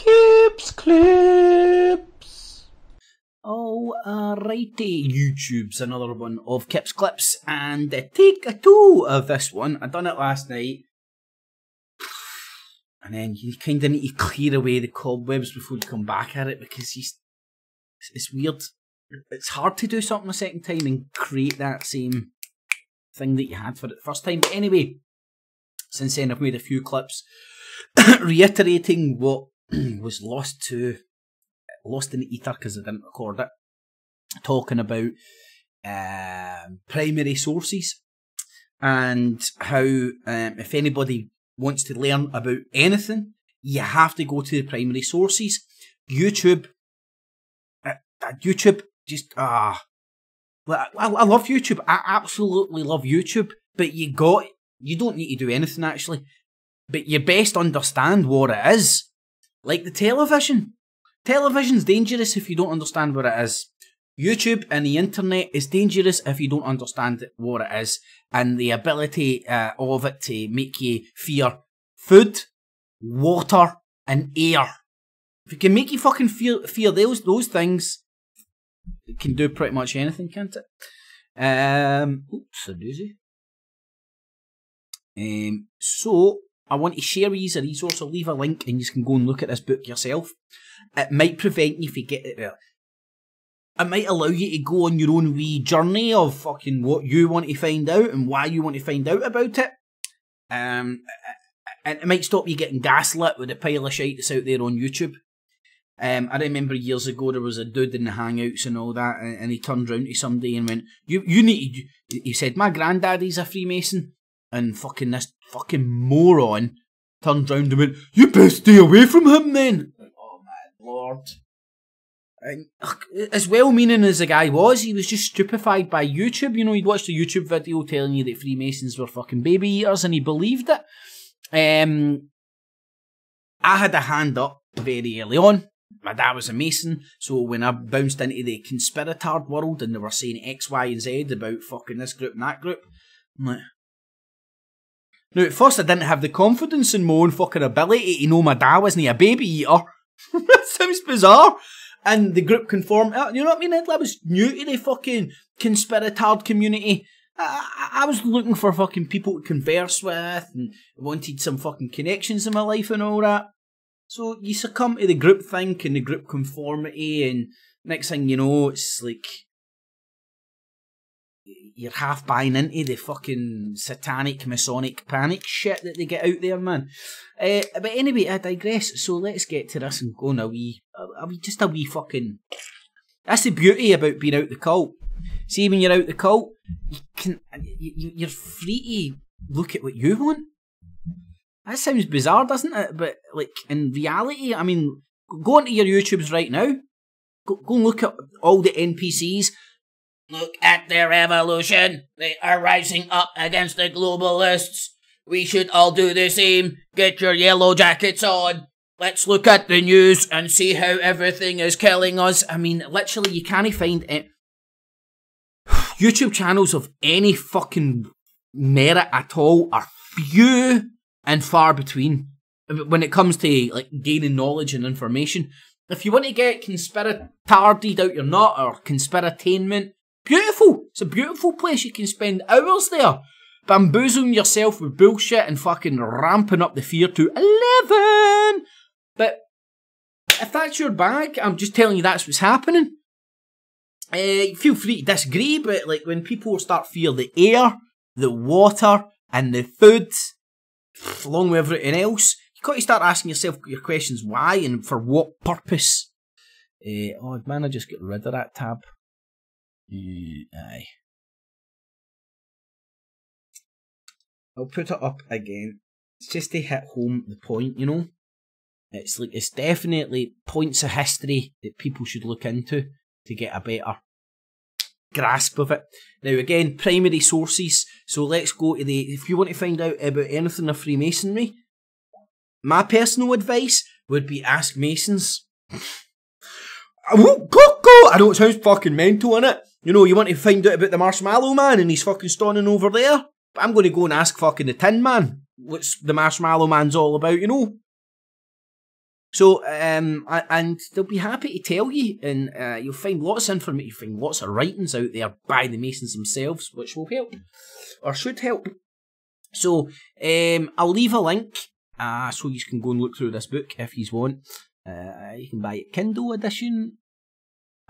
Cips Clips. Alrighty, YouTube's another one of Cips Clips, and take a two of this one. I done it last night, and then you kind of need to clear away the cobwebs before you come back at it, because it's weird. It's hard to do something a second time and create that same thing that you had for it the first time. But anyway, since then I've made a few clips reiterating what was lost in the ether because I didn't record it, talking about primary sources and how if anybody wants to learn about anything, you have to go to the primary sources. YouTube just I love YouTube. I absolutely love YouTube, but you don't need to do anything actually, but you best understand what it is. Like the television. Television's dangerous if you don't understand what it is. YouTube and the internet is dangerous if you don't understand what it is, and the ability of it to make you fear food, water, and air. If it can make you fucking fear those things, it can do pretty much anything, can't it? Oops, a doozy. So I want to share with you a resource. I'll leave a link and you can go and look at this book yourself. It might prevent you from getting it. It might allow you to go on your own wee journey of fucking what you want to find out and why you want to find out about it. And it might stop you getting gaslit with a pile of shite that's out there on YouTube. I remember years ago there was a dude in the Hangouts and all that, and he turned round to somebody and went, "You need to," he said, "My granddaddy's a Freemason," and fucking this fucking moron turned round and went, "You best stay away from him then." Oh my lord. And, as well-meaning as the guy was, he was just stupefied by YouTube. You know, he'd watched a YouTube video telling you that Freemasons were fucking baby eaters, and he believed it. I had a hand up very early on. My dad was a Mason, so when I bounced into the conspiratard world and they were saying X, Y, and Z about fucking this group and that group, I'm like... Now, at first I didn't have the confidence in my own fucking ability to know my dad wasn't a baby eater. That sounds bizarre. And the group conformed, you know what I mean? I was new to the fucking conspiratard community. I was looking for fucking people to converse with and wanted some fucking connections in my life and all that. So you succumb to the group think and the group conformity, and next thing you know, it's like you're half buying into the fucking satanic Masonic panic shit that they get out there, man. But anyway, I digress. So let's get to this and go on a wee fucking... That's the beauty about being out the cult. See, when you're out the cult, you're free to look at what you want. That sounds bizarre, doesn't it? But, like, in reality, I mean, go onto your YouTubes right now. Go and look at all the NPCs. Look at their revolution. They are rising up against the globalists. We should all do the same. Get your yellow jackets on. Let's look at the news and see how everything is killing us. I mean, literally, you can't find it. YouTube channels of any fucking merit at all are few and far between when it comes to like gaining knowledge and information. If you want to get conspiratarded out your nut or conspiratainment, beautiful. It's a beautiful place. You can spend hours there bamboozling yourself with bullshit and fucking ramping up the fear to 11. But if that's your bag, I'm just telling you that's what's happening. Feel free to disagree, but like when people start fear the air, the water, and the food, along with everything else, you've got to start asking yourself your questions why and for what purpose. Oh man, I just got rid of that tab. Aye. I'll put it up again. It's just to hit home the point, you know. It's like it's definitely points of history that people should look into to get a better grasp of it. Now again, primary sources. So let's go to the... If you want to find out about anything of Freemasonry, my personal advice would be ask Masons. I know it sounds fucking mental, innit? You know, you want to find out about the Marshmallow Man and he's fucking standing over there? But I'm going to go and ask fucking the Tin Man what's the Marshmallow Man's all about, you know? So, and they'll be happy to tell you, and you'll find lots of information, you'll find lots of writings out there by the Masons themselves, which will help, or should help. So, I'll leave a link, so you can go and look through this book if you want. You can buy it Kindle edition,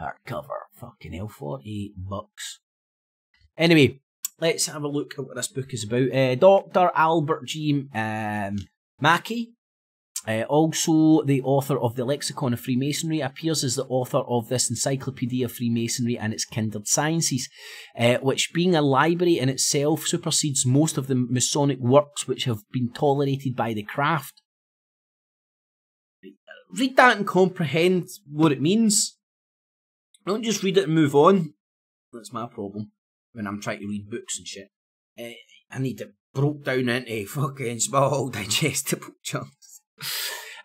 hardcover, fucking hell, $48. Anyway, let's have a look at what this book is about. Dr. Albert G. Mackey, also the author of the Lexicon of Freemasonry, appears as the author of this Encyclopedia of Freemasonry and its kindred sciences, which, being a library in itself, supersedes most of the Masonic works which have been tolerated by the craft. Read that and comprehend what it means. Don't just read it and move on. That's my problem when I'm trying to read books and shit. I need it broke down into fucking small, digestible chunks.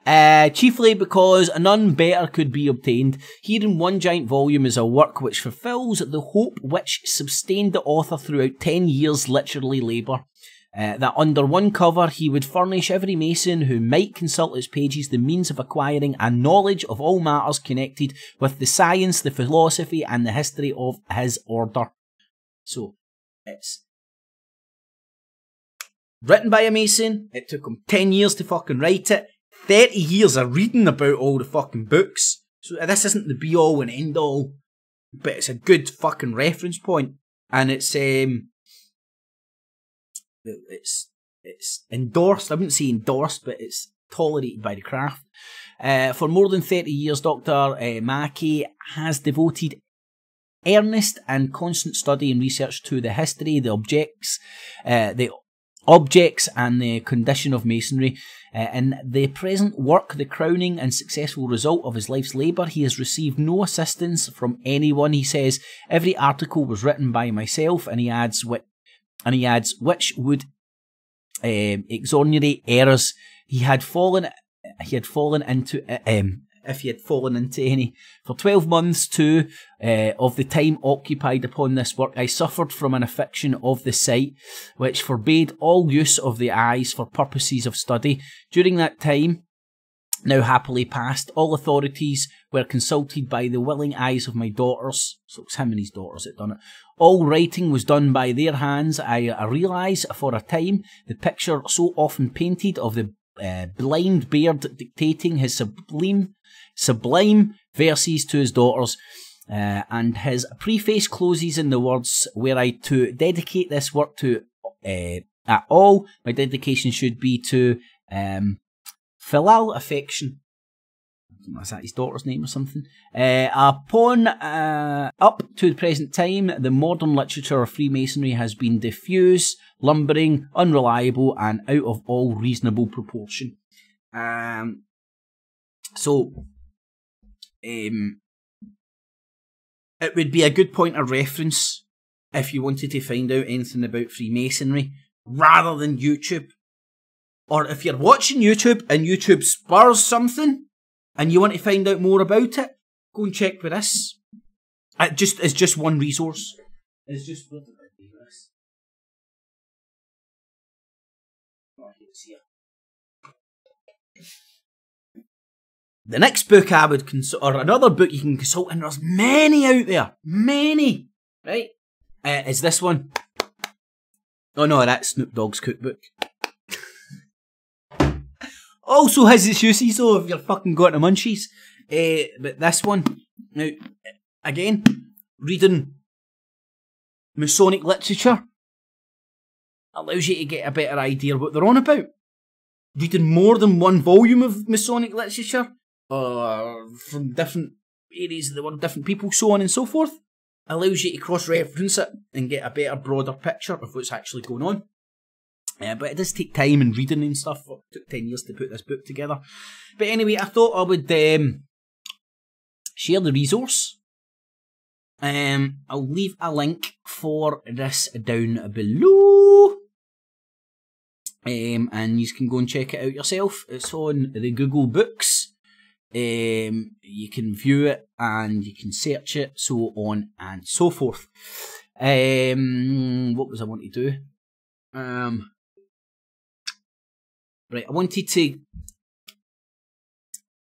Chiefly because none better could be obtained. Here in one giant volume is a work which fulfills the hope which sustained the author throughout 10 years' literary labour. That under one cover he would furnish every Mason who might consult its pages the means of acquiring a knowledge of all matters connected with the science, the philosophy and the history of his order. So, it's written by a Mason, it took him 10 years to fucking write it, 30 years of reading about all the fucking books. So this isn't the be all and end all, but it's a good fucking reference point. And it's endorsed, I wouldn't say endorsed, but it's tolerated by the craft. For more than 30 years, Dr. Mackey has devoted earnest and constant study and research to the history, the objects and the condition of Masonry. In the present work, the crowning and successful result of his life's labour, he has received no assistance from anyone. He says, every article was written by myself, and he adds, which would exonerate errors he had fallen into, if he had fallen into any. For 12 months too, of the time occupied upon this work, I suffered from an affection of the sight, which forbade all use of the eyes for purposes of study. During that time, now happily past, all authorities were consulted by the willing eyes of my daughters. So it's him and his daughters that done it. All writing was done by their hands. I realise for a time the picture so often painted of the blind Baird dictating his sublime verses to his daughters, and his preface closes in the words, were I to dedicate this work to at all, my dedication should be to filial affection. Is that his daughter's name or something? Upon up to the present time, the modern literature of Freemasonry has been diffuse, lumbering, unreliable, and out of all reasonable proportion. So, it would be a good point of reference if you wanted to find out anything about Freemasonry, rather than YouTube. Or if you're watching YouTube and YouTube spurs something, and you want to find out more about it, go and check with this. It's just one resource. It's just... What did I do this? Oh, it's here. The next book I would consult, or another book you can consult, and there's many out there. Many! Right? Is this one. Oh no, that's Snoop Dogg's cookbook. Also has its uses though if you're fucking got the munchies. But this one, now, again, reading Masonic literature allows you to get a better idea of what they're on about. Reading more than one volume of Masonic literature, from different areas of the world, different people, so on and so forth, allows you to cross-reference it and get a better, broader picture of what's actually going on. But it does take time and reading and stuff. It took 10 years to put this book together. But anyway, I thought I would share the resource. I'll leave a link for this down below. And you can go and check it out yourself. It's on the Google Books. You can view it and you can search it, so on and so forth. What was I wanting to do? Right, I wanted to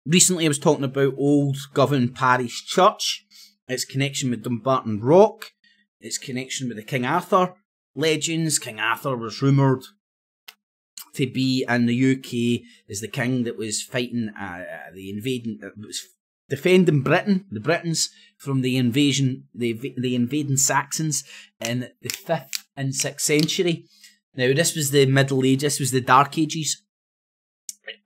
recently I was talking about Old Govan Parish Church, its connection with Dumbarton Rock, its connection with the King Arthur legends. King Arthur was rumoured to be in the UK as the king that was fighting defending Britain, the Britons, from the invading Saxons in the 5th and 6th century. Now, this was the Middle Ages, this was the Dark Ages.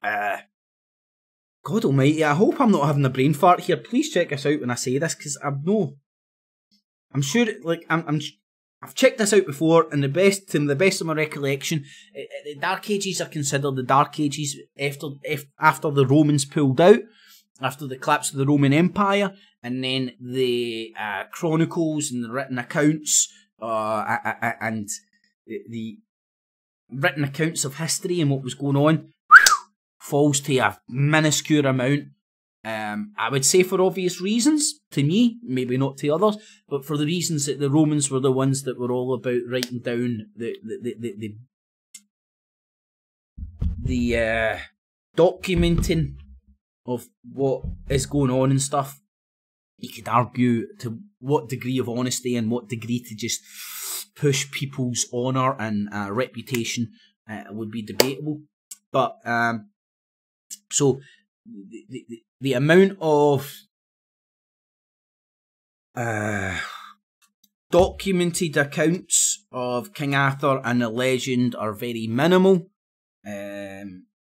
God almighty, I hope I'm not having a brain fart here. Please check this out when I say this, because I'm sure, like, I've checked this out before, and to the best of my recollection, the Dark Ages are considered the Dark Ages after the Romans pulled out, after the collapse of the Roman Empire, and then the chronicles and the written accounts, and the written accounts of history and what was going on falls to a minuscule amount. I would say for obvious reasons, to me, maybe not to others, but for the reasons that the Romans were the ones that were all about writing down the documenting of what is going on and stuff. You could argue to what degree of honesty and what degree to just push people's honour and reputation would be debatable. But so the amount of documented accounts of King Arthur and the legend are very minimal,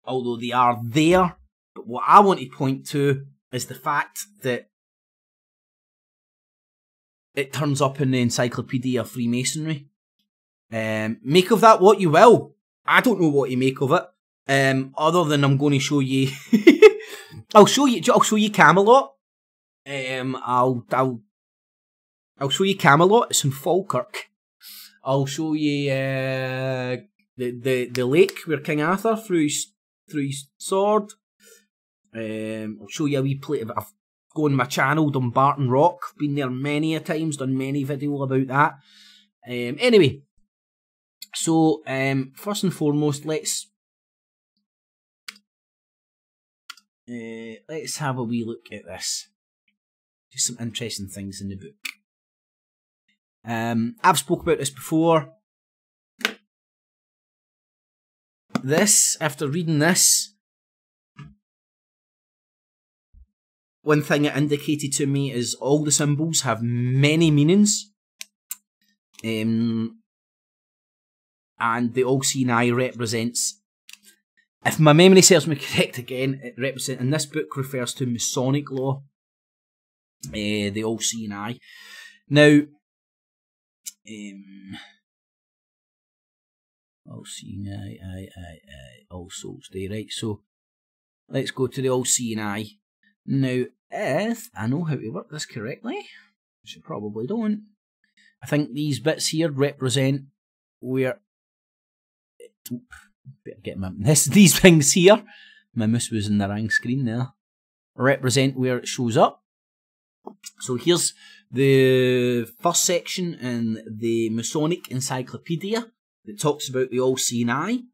although they are there. But what I want to point to is the fact that it turns up in the Encyclopedia of Freemasonry. Make of that what you will. I don't know what to make of it. Other than I'm going to show you, I'll show you Camelot. I'll show you Camelot. It's in Falkirk. I'll show you the lake where King Arthur threw his sword. I'll show you a wee plate of it. I've gone on my channel, Dumbarton Rock. Been there many a times, done many videos about that. Anyway, so first and foremost, let's have a wee look at this. Just some interesting things in the book. I've spoke about this before. This, after reading this, one thing it indicated to me is all the symbols have many meanings. And the all-seeing eye represents, if my memory serves me correct again, it represents, in this book refers to Masonic law, the all-seeing eye. Now, all-seeing eye, all souls day, right? So, let's go to the all-seeing eye. Now, if I know how to work this correctly, which I probably don't, I think these bits here represent where... better get these things here. My mouse was in the wrong screen there. Represent where it shows up. So here's the first section in the Masonic Encyclopedia that talks about the all-seeing eye.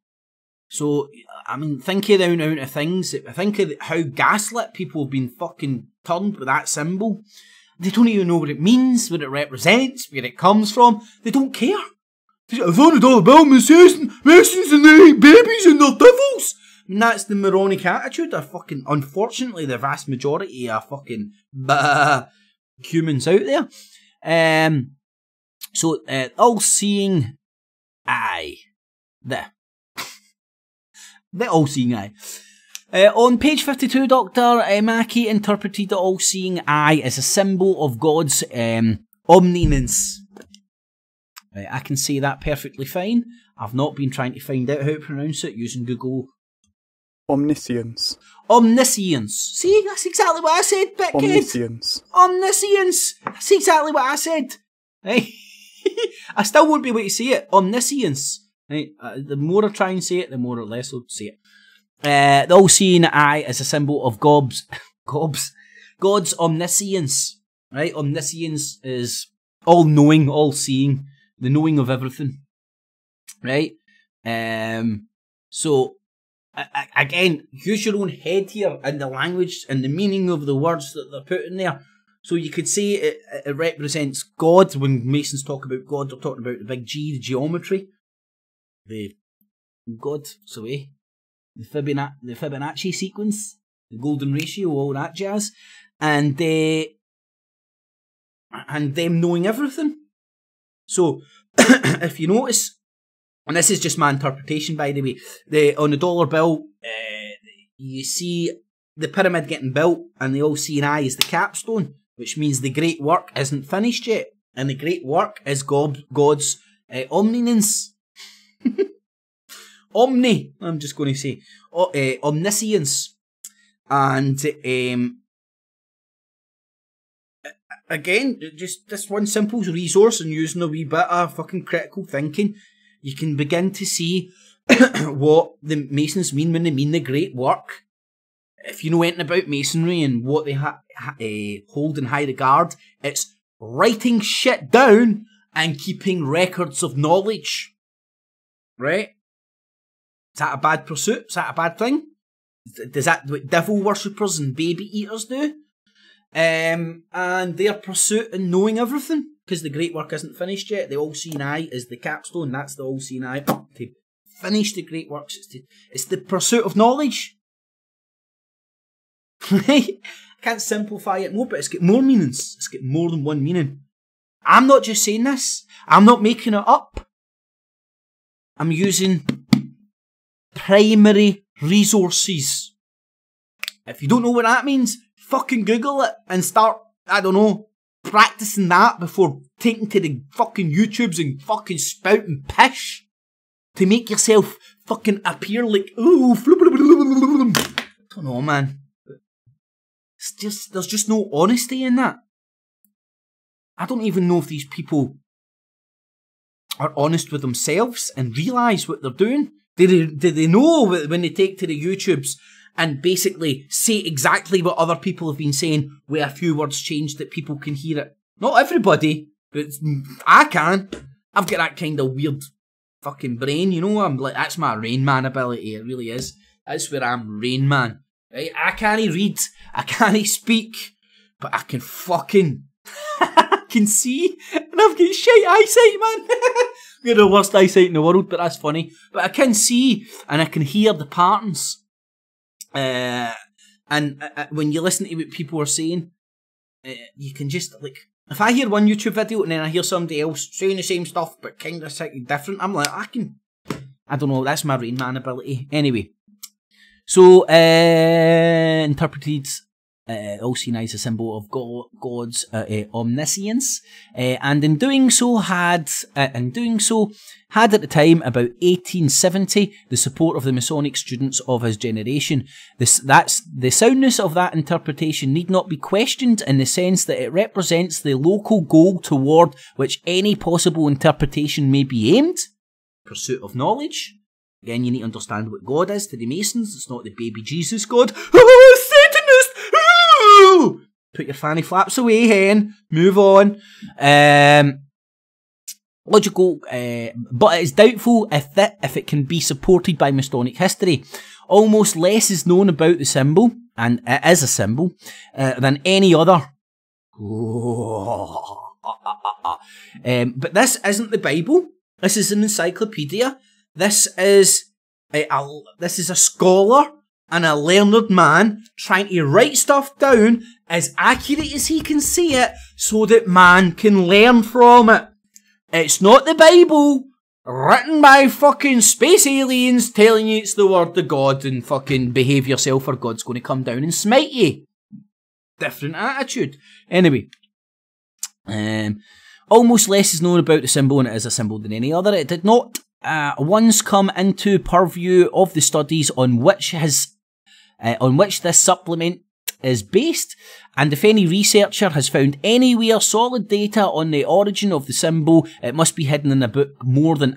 So, I mean, think of the amount of things. Think of how gaslit people have been fucking turned with that symbol. They don't even know what it means, what it represents, where it comes from. They don't care. I thought it all about Masons and they hate babies and they're devils. And that's the moronic attitude of fucking, unfortunately, the vast majority of fucking humans out there. So, all-seeing eye. There. The all-seeing eye. On page 52, Dr. Mackey interpreted the all-seeing eye as a symbol of God's omniscience. I can say that perfectly fine. I've not been trying to find out how to pronounce it using Google. Omniscience. Omniscience. See, that's exactly what I said, Bit Omniscience. Omniscience. That's exactly what I said. Right? I still won't be able to say it. Omniscience. Right? The more I try and say it, the more or less I'll say it. The all-seeing eye is a symbol of God's omniscience. Right? Omniscience is all-knowing, all-seeing, the knowing of everything. Right? So again, use your own head here and the language and the meaning of the words that they're put in there. So you could say it represents God. When Masons talk about God, they're talking about the big G, the geometry, the God, the Fibonacci sequence, the golden ratio, all that jazz, and them knowing everything. So if you notice, and this is just my interpretation, by the way, on the dollar bill, you see the pyramid getting built, and they all see an eye as the capstone, which means the great work isn't finished yet, and the great work is God's omniscience. I'm just going to say omniscience, and again, just this one simple resource and using a wee bit of fucking critical thinking, you can begin to see what the Masons mean when they mean the great work. If you know anything about Masonry and what they hold in high regard, it's writing shit down and keeping records of knowledge. Right? Is that a bad pursuit? Is that a bad thing? Is that what devil worshippers and baby eaters do? And their pursuit in knowing everything, because the great work isn't finished yet. The all-seeing eye is the capstone. That's the all-seeing eye to finish the great works. It's the pursuit of knowledge. I can't simplify it more, but it's got more meanings. It's got more than one meaning. I'm not just saying this. I'm not making it up. I'm using primary resources. If you don't know what that means, fucking Google it and start, I don't know, practicing that before taking to the fucking YouTubes and fucking spouting pish to make yourself fucking appear like, ooh, I don't know, man. There's just no honesty in that. I don't even know if these people are honest with themselves and realise what they're doing. Do they know when they take to the YouTubes and basically say exactly what other people have been saying with a few words changed that people can hear it? Not everybody, but I can. I've got that kind of weird fucking brain, you know? I'm like, that's my Rain Man ability, it really is. That's where I'm Rain Man. Right? I can't read, I can't speak, but I can fucking I can see, and I've got shite eyesight, man. I've got the worst eyesight in the world, but that's funny. But I can see, and I can hear the patterns. And when you listen to what people are saying, you can just, like, if I hear one YouTube video and then I hear somebody else saying the same stuff but kind of slightly different, I'm like, I don't know, that's my Rain Man ability. Anyway, so interpreted all-seeing eye is a symbol of God's omniscience, and in doing so had at the time about 1870 the support of the Masonic students of his generation. The soundness of that interpretation need not be questioned in the sense that it represents the local goal toward which any possible interpretation may be aimed. Pursuit of knowledge. Again, you need to understand what God is to the Masons. It's not the baby Jesus God. Oh, Satanist! Ooh! Put your fanny flaps away, hen. Move on. Logical, but it is doubtful if it can be supported by Masonic history. Almost less is known about the symbol, and it is a symbol, than any other. But this isn't the Bible. This is an encyclopedia. This is a scholar and a learned man trying to write stuff down as accurate as he can see it so that man can learn from it. It's not the Bible written by fucking space aliens telling you it's the word of God and fucking behave yourself or God's going to come down and smite you. Different attitude. Anyway, almost less is known about the symbol, and it is a symbol than any other. It did not once come into purview of the studies on which this supplement is based, and if any researcher has found anywhere solid data on the origin of the symbol, it must be hidden in a book of more than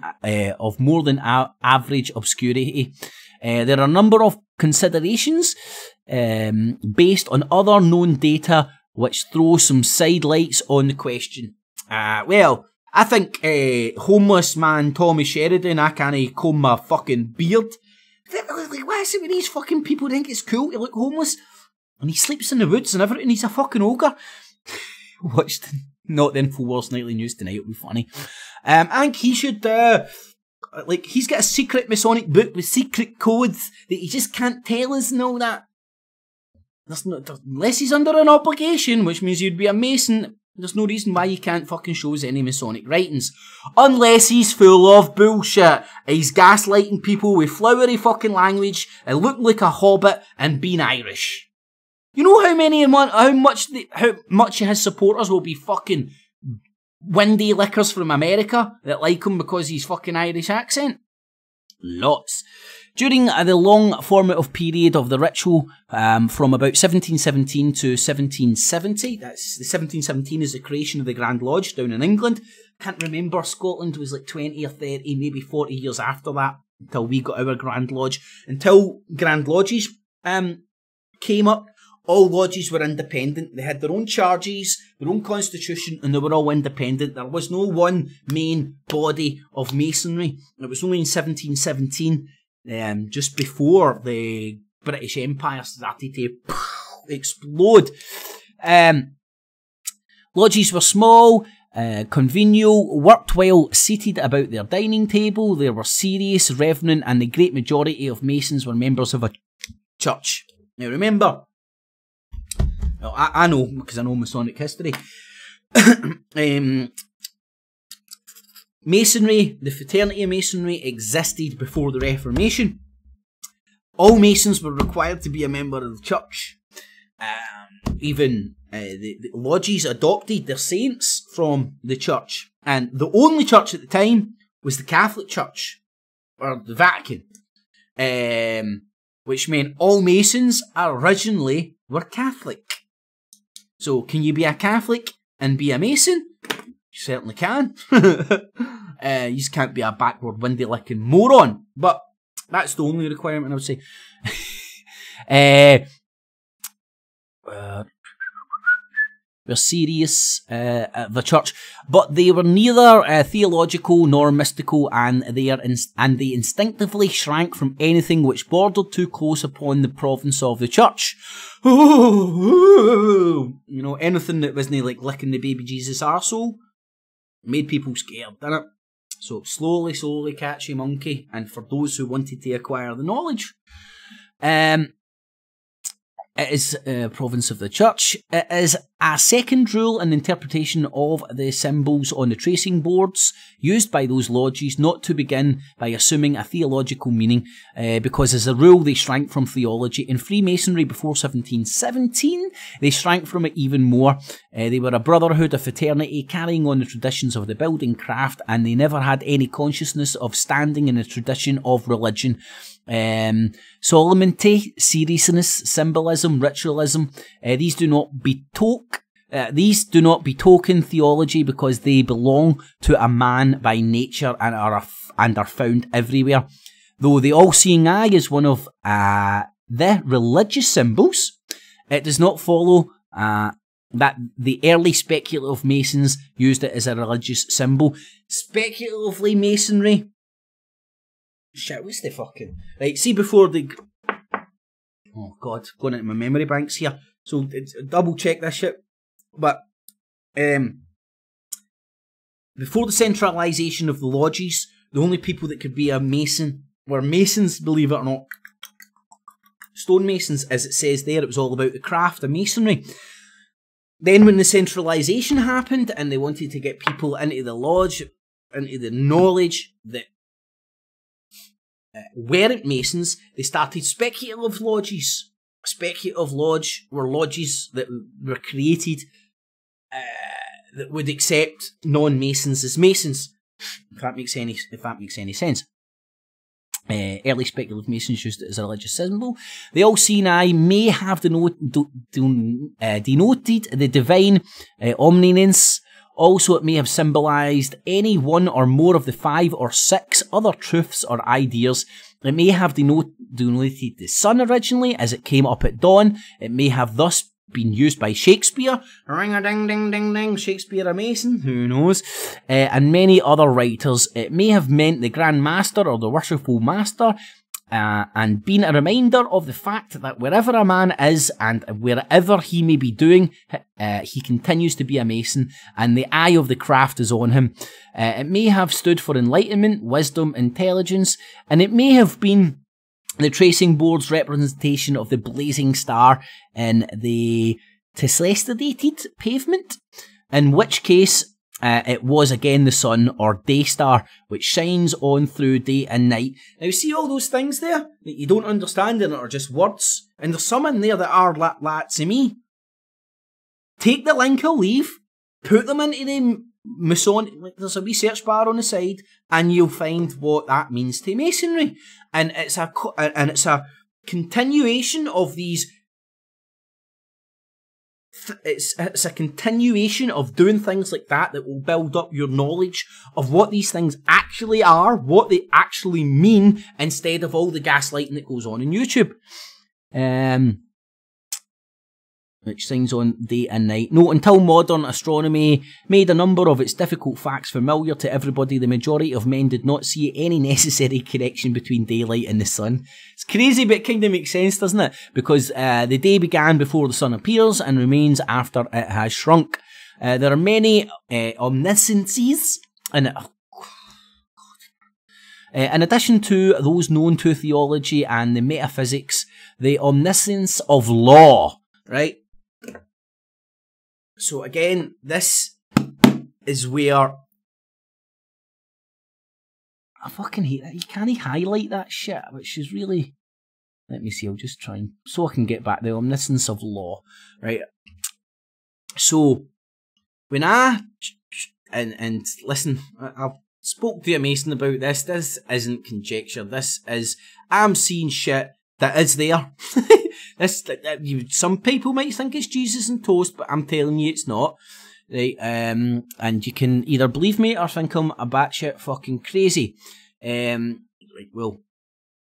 average obscurity. There are a number of considerations based on other known data which throw some sidelights on the question. Well, I think homeless man Tommy Sheridan, I can't comb my fucking beard, Like, why is it with these fucking people think it's cool to look homeless? And he sleeps in the woods and everything, he's a fucking ogre. Watched not the InfoWars Nightly News tonight, it'll be funny. I think he should, like, he's got a secret Masonic book with secret codes that he just can't tell us and all that. Unless he's under an obligation, which means you'd be a Mason, there's no reason why you can't fucking show us any Masonic writings. Unless he's full of bullshit. He's gaslighting people with flowery fucking language and looking like a hobbit and being Irish. You know how much of his supporters will be fucking windy lickers from America that like him because he's fucking Irish accent? Lots. During the long formative period of the ritual, from about 1717 to 1770, that's the 1717 is the creation of the Grand Lodge down in England. Can't remember, Scotland was like 20 or 30, maybe 40 years after that, until we got our Grand Lodge. Until Grand Lodges came up, all lodges were independent. They had their own charges, their own constitution, and they were all independent. There was no one main body of masonry. It was only in 1717, just before the British Empire started to explode. Lodges were small, convivial, worked while seated about their dining table. They were serious, reverent, and the great majority of Masons were members of a church. Now remember, well, I know, because I know Masonic history. Masonry, the fraternity of Masonry, existed before the Reformation. All Masons were required to be a member of the church. Even the lodges adopted their saints from the church. And the only church at the time was the Catholic Church, or the Vatican. Which meant all Masons originally were Catholic. So, can you be a Catholic and be a Mason? You certainly can. You just can't be a backward, windy-licking moron. But that's the only requirement, I would say. Were serious at the church, but they were neither theological nor mystical, and they instinctively shrank from anything which bordered too close upon the province of the church. You know, anything that wasn't like licking the baby Jesus arsehole made people scared, didn't it? So slowly catch your monkey, and for those who wanted to acquire the knowledge. It is a province of the church. It is a second rule and interpretation of the symbols on the tracing boards used by those lodges not to begin by assuming a theological meaning, because as a rule they shrank from theology. In Freemasonry before 1717, they shrank from it even more. They were a brotherhood, a fraternity, carrying on the traditions of the building craft, and they never had any consciousness of standing in the tradition of religion. Solemnity, seriousness, symbolism, ritualism, these do not betoken theology because they belong to a man by nature and are found everywhere. Though the all-seeing eye is one of the religious symbols, it does not follow that the early speculative Masons used it as a religious symbol. Speculatively Masonry. Shit, what's the fucking... Right, see before the... Oh god, going into my memory banks here. So, double check this shit. But, before the centralisation of the lodges, the only people that could be a Mason were Masons, believe it or not. Stonemasons, as it says there, it was all about the craft of Masonry. Then when the centralisation happened, and they wanted to get people into the lodge, into the knowledge that weren't Masons, they started speculative lodges. Speculative lodge were lodges that were created that would accept non-Masons as Masons. If that makes any sense. Early speculative Masons used it as a religious symbol. The all-seeing eye may have denoted the divine omniscience. Also, it may have symbolised any one or more of the 5 or 6 other truths or ideas. It may have denoted the sun originally, as it came up at dawn. It may have thus been used by Shakespeare. Ring-a-ding-ding-ding-ding, Shakespeare a Mason? Who knows? And many other writers. It may have meant the Grand Master or the Worshipful Master. and being a reminder of the fact that wherever a man is and wherever he may be doing, he continues to be a Mason, and the eye of the craft is on him. It may have stood for enlightenment, wisdom, intelligence, and it may have been the tracing board's representation of the blazing star in the tessellated pavement, in which case it was again the sun or day star, which shines on through day and night. Now, see all those things there that you don't understand and are just words? And there's some in there that are like to me. Take the link I'll leave, put them into the Masonic, like there's a wee search bar on the side, and you'll find what that means to Masonry. And it's a continuation of these. It's a continuation of doing things like that will build up your knowledge of what these things actually are, what they actually mean, instead of all the gaslighting that goes on YouTube. Which shines on day and night. Note, until modern astronomy made a number of its difficult facts familiar to everybody, the majority of men did not see any necessary connection between daylight and the sun. It's crazy, but it kind of makes sense, doesn't it? Because the day began before the sun appears and remains after it has shrunk. There are many omnisciences, and in addition to those known to theology and the metaphysics, the omniscience of law, right? So again, this is where I fucking hate that. You can't highlight that shit, which is really... Let me see, I'll just try and... So I can get back the omniscience of law, right? So, when and listen, I've spoke to a Mason about this. This isn't conjecture. This is... I'm seeing shit that is there. Some people might think it's Jesus and toast, but I'm telling you it's not. Right, and you can either believe me or think I'm a batshit fucking crazy. Right, well,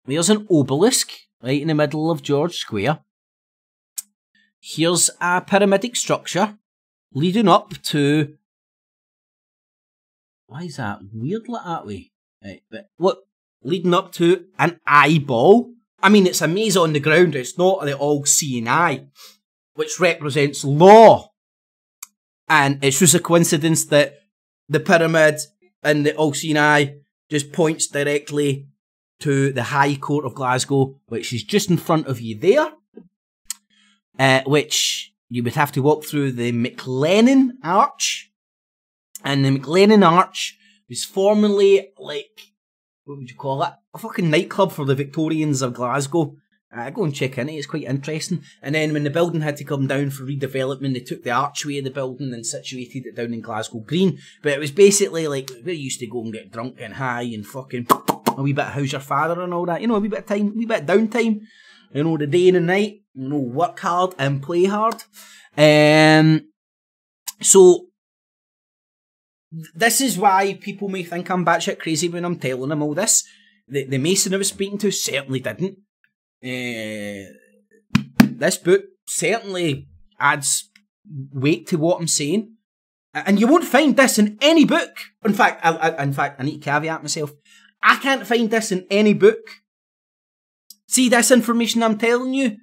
there's an obelisk right in the middle of George Square. Here's a pyramidic structure leading up to... Why is that weird like that way? Right, but what? Leading up to an eyeball. I mean, it's a maze on the ground, it's not the all-seeing eye, which represents law. And it's just a coincidence that the pyramid and the all-seeing eye just points directly to the High Court of Glasgow, which is just in front of you there, which you would have to walk through the McLennan Arch. And the McLennan Arch was formerly, like, what would you call it? A fucking nightclub for the Victorians of Glasgow. Go and check in it, it's quite interesting. And then when the building had to come down for redevelopment, they took the archway of the building and situated it down in Glasgow Green. But it was basically like where you used to go and get drunk and high and fucking a wee bit of How's Your Father and all that. You know, a wee bit of time, a wee bit of downtime. You know, the day and the night. You know, work hard and play hard. So... This is why people may think I'm batshit crazy when I'm telling them all this. The Mason I was speaking to certainly didn't. This book certainly adds weight to what I'm saying. And you won't find this in any book. In fact, I need to caveat myself. I can't find this in any book. See this information I'm telling you?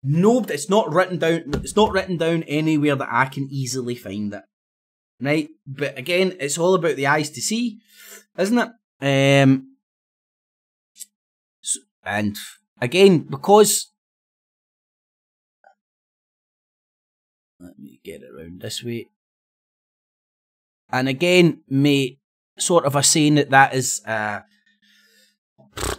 No, it's not written down. It's not written down anywhere that I can easily find it. Right, but again, it's all about the eyes to see, isn't it? And again, because... Let me get it around this way. And again, may sort of a saying that is...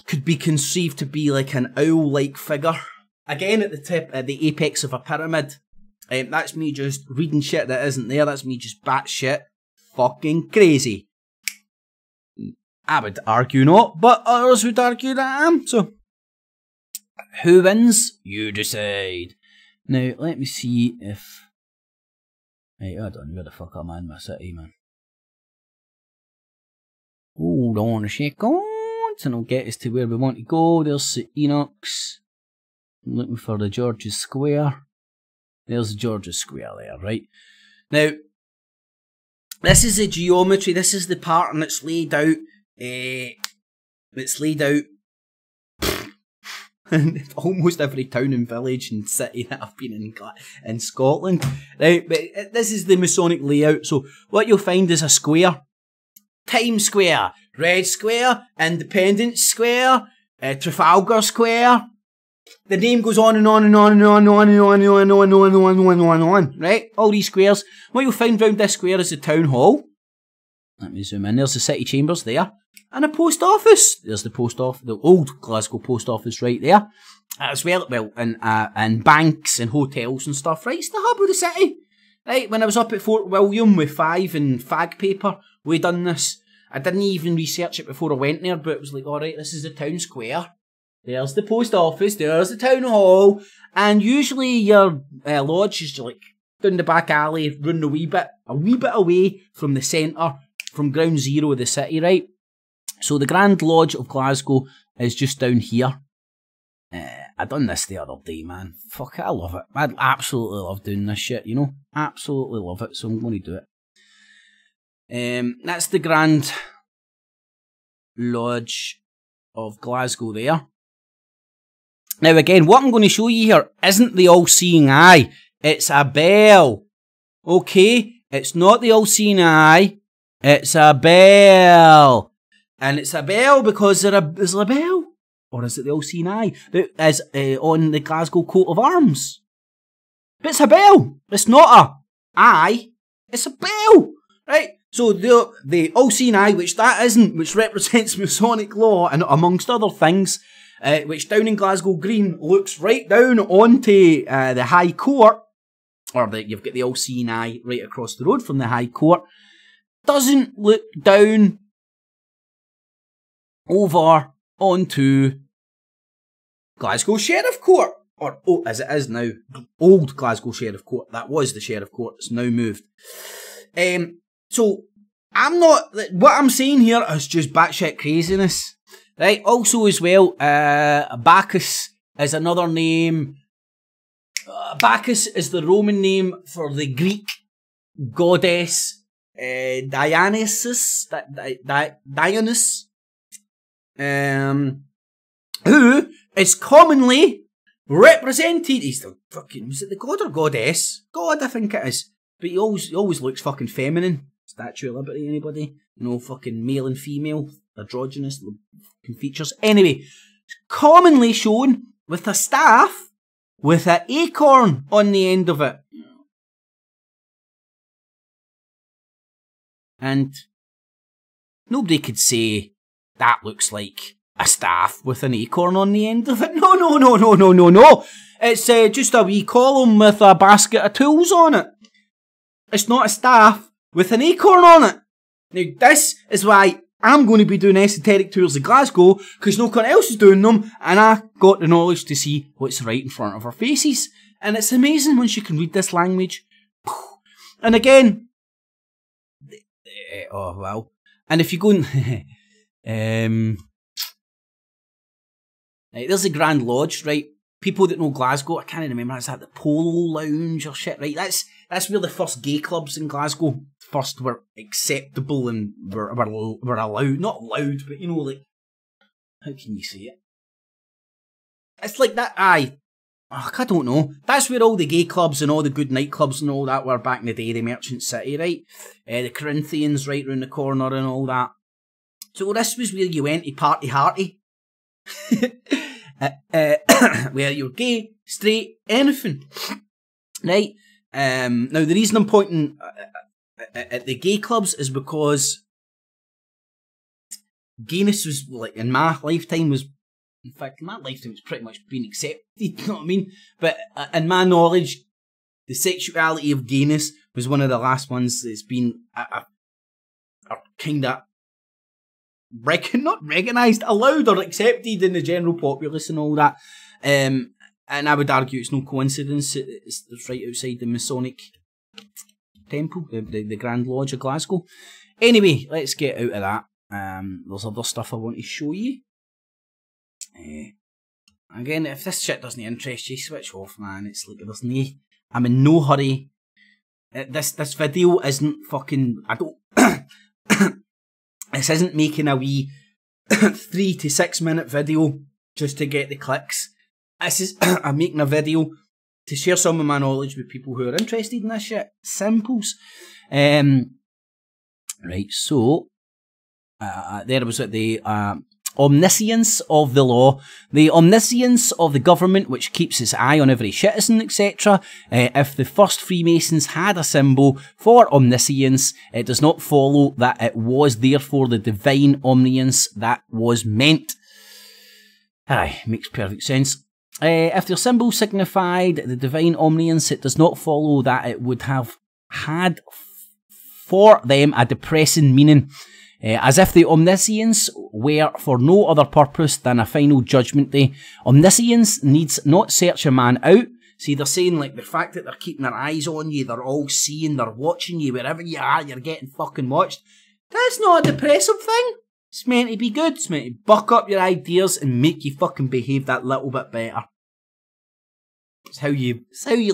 could be conceived to be like an owl-like figure. Again, at the tip, at the apex of a pyramid. That's me just reading shit that isn't there. That's me just batshit fucking crazy. I would argue not, but others would argue that I am. So, who wins? You decide. Now, let me see if... Hey, hold on. Where the fuck am I in my city, man? Hold on a second. And I'll get us to where we want to go. There's St. Enoch's. I'm looking for the George's Square. There's George's Square there, right? Now, this is the geometry. This is the pattern that's laid out. almost every town and village and city that I've been in Scotland. Right, but this is the Masonic layout. So what you'll find is a square. Times Square, Red Square, Independence Square, Trafalgar Square. The name goes on and on and on and on and on and on and on and on and on and on and on and on, right? All these squares. What you'll find round this square is the town hall. Let me zoom in. There's the city chambers there. And a post office. There's the post office, the old Glasgow post office right there. As well, and banks and hotels and stuff, right? It's the hub of the city. Right, when I was up at Fort William with 5 and fag paper, we done this. I didn't even research it before I went there, but it was like, alright, this is the town square. There's the post office, there's the town hall, and usually your lodge is like down the back alley, running a wee bit away from the centre, from ground zero of the city, right? So the Grand Lodge of Glasgow is just down here. I done this the other day, man. Fuck it, I love it. I absolutely love doing this shit, you know? Absolutely love it, so I'm going to do it. That's the Grand Lodge of Glasgow there. Now again, what I'm going to show you here isn't the all-seeing eye. It's a bell. Okay? It's not the all-seeing eye. It's a bell. And it's a bell because there's a bell. Or is it the all-seeing eye that is on the Glasgow coat of arms? But it's a bell. It's not a eye. It's a bell. Right? So the all-seeing eye, which that isn't, which represents Masonic law, and amongst other things, which down in Glasgow Green looks right down onto the High Court, or you've got the all-seeing eye right across the road from the High Court, doesn't look down over onto Glasgow Sheriff Court, or as it is now, old Glasgow Sheriff Court. That was the Sheriff Court. It's now moved. So I'm not. What I'm saying here is just batshit craziness, right? Also, as well, Bacchus is another name. Bacchus is the Roman name for the Greek goddess Dionysus. Dionysus. Who is commonly represented. He's the fucking, was it the god or goddess? God, I think it is. But he always looks fucking feminine. Statue of Liberty, anybody? You know, fucking male and female, androgynous features. Anyway, it's commonly shown with a staff with an acorn on the end of it. And nobody could say that looks like a staff with an acorn on the end of it. No. It's just a wee column with a basket of tools on it. It's not a staff with an acorn on it. Now, this is why I'm going to be doing esoteric tours of Glasgow, because no one else is doing them, and I got the knowledge to see what's right in front of our faces. And it's amazing once you can read this language. And again, oh well. And if you go and right, there's the Grand Lodge, right? People that know Glasgow, I can't remember, is that the Polo Lounge or shit, right? That's where the first gay clubs in Glasgow first were acceptable and were allowed, not allowed, but you know, like, how can you say it? It's like that, I don't know. That's where all the gay clubs and all the good nightclubs and all that were back in the day, the Merchant City, right? The Corinthians right round the corner and all that. So this was where you went to party hardy. Where you're gay, straight, anything, right? Now the reason I'm pointing at the gay clubs is because gayness was, like, in my lifetime was, in fact, my lifetime was pretty much being accepted. You know what I mean? But in my knowledge, the sexuality of gayness was one of the last ones that's been kind of not recognised, allowed or accepted in the general populace and all that. And I would argue it's no coincidence it's right outside the Masonic temple, the Grand Lodge of Glasgow. Anyway, let's get out of that. There's other stuff I want to show you. Again, if this shit doesn't interest you, switch off, man. It's like I'm in no hurry. This video isn't fucking, this isn't making a wee 3 to 6 minute video just to get the clicks. This is I'm making a video to share some of my knowledge with people who are interested in this shit. Simples. Right, so there was at the omniscience of the law, the omniscience of the government which keeps its eye on every citizen, etc. If the first Freemasons had a symbol for omniscience, it does not follow that it was therefore the divine omniscience that was meant. Aye, makes perfect sense. If their symbol signified the divine omniscience, it does not follow that it would have had for them a depressing meaning. As if the omniscience were for no other purpose than a final judgment day. Omniscience needs not search a man out. See, they're saying, like, the fact that they're keeping their eyes on you, they're all seeing, they're watching you, wherever you are, you're getting fucking watched. That's not a depressive thing. It's meant to be good. It's meant to buck up your ideas and make you fucking behave that little bit better. It's how you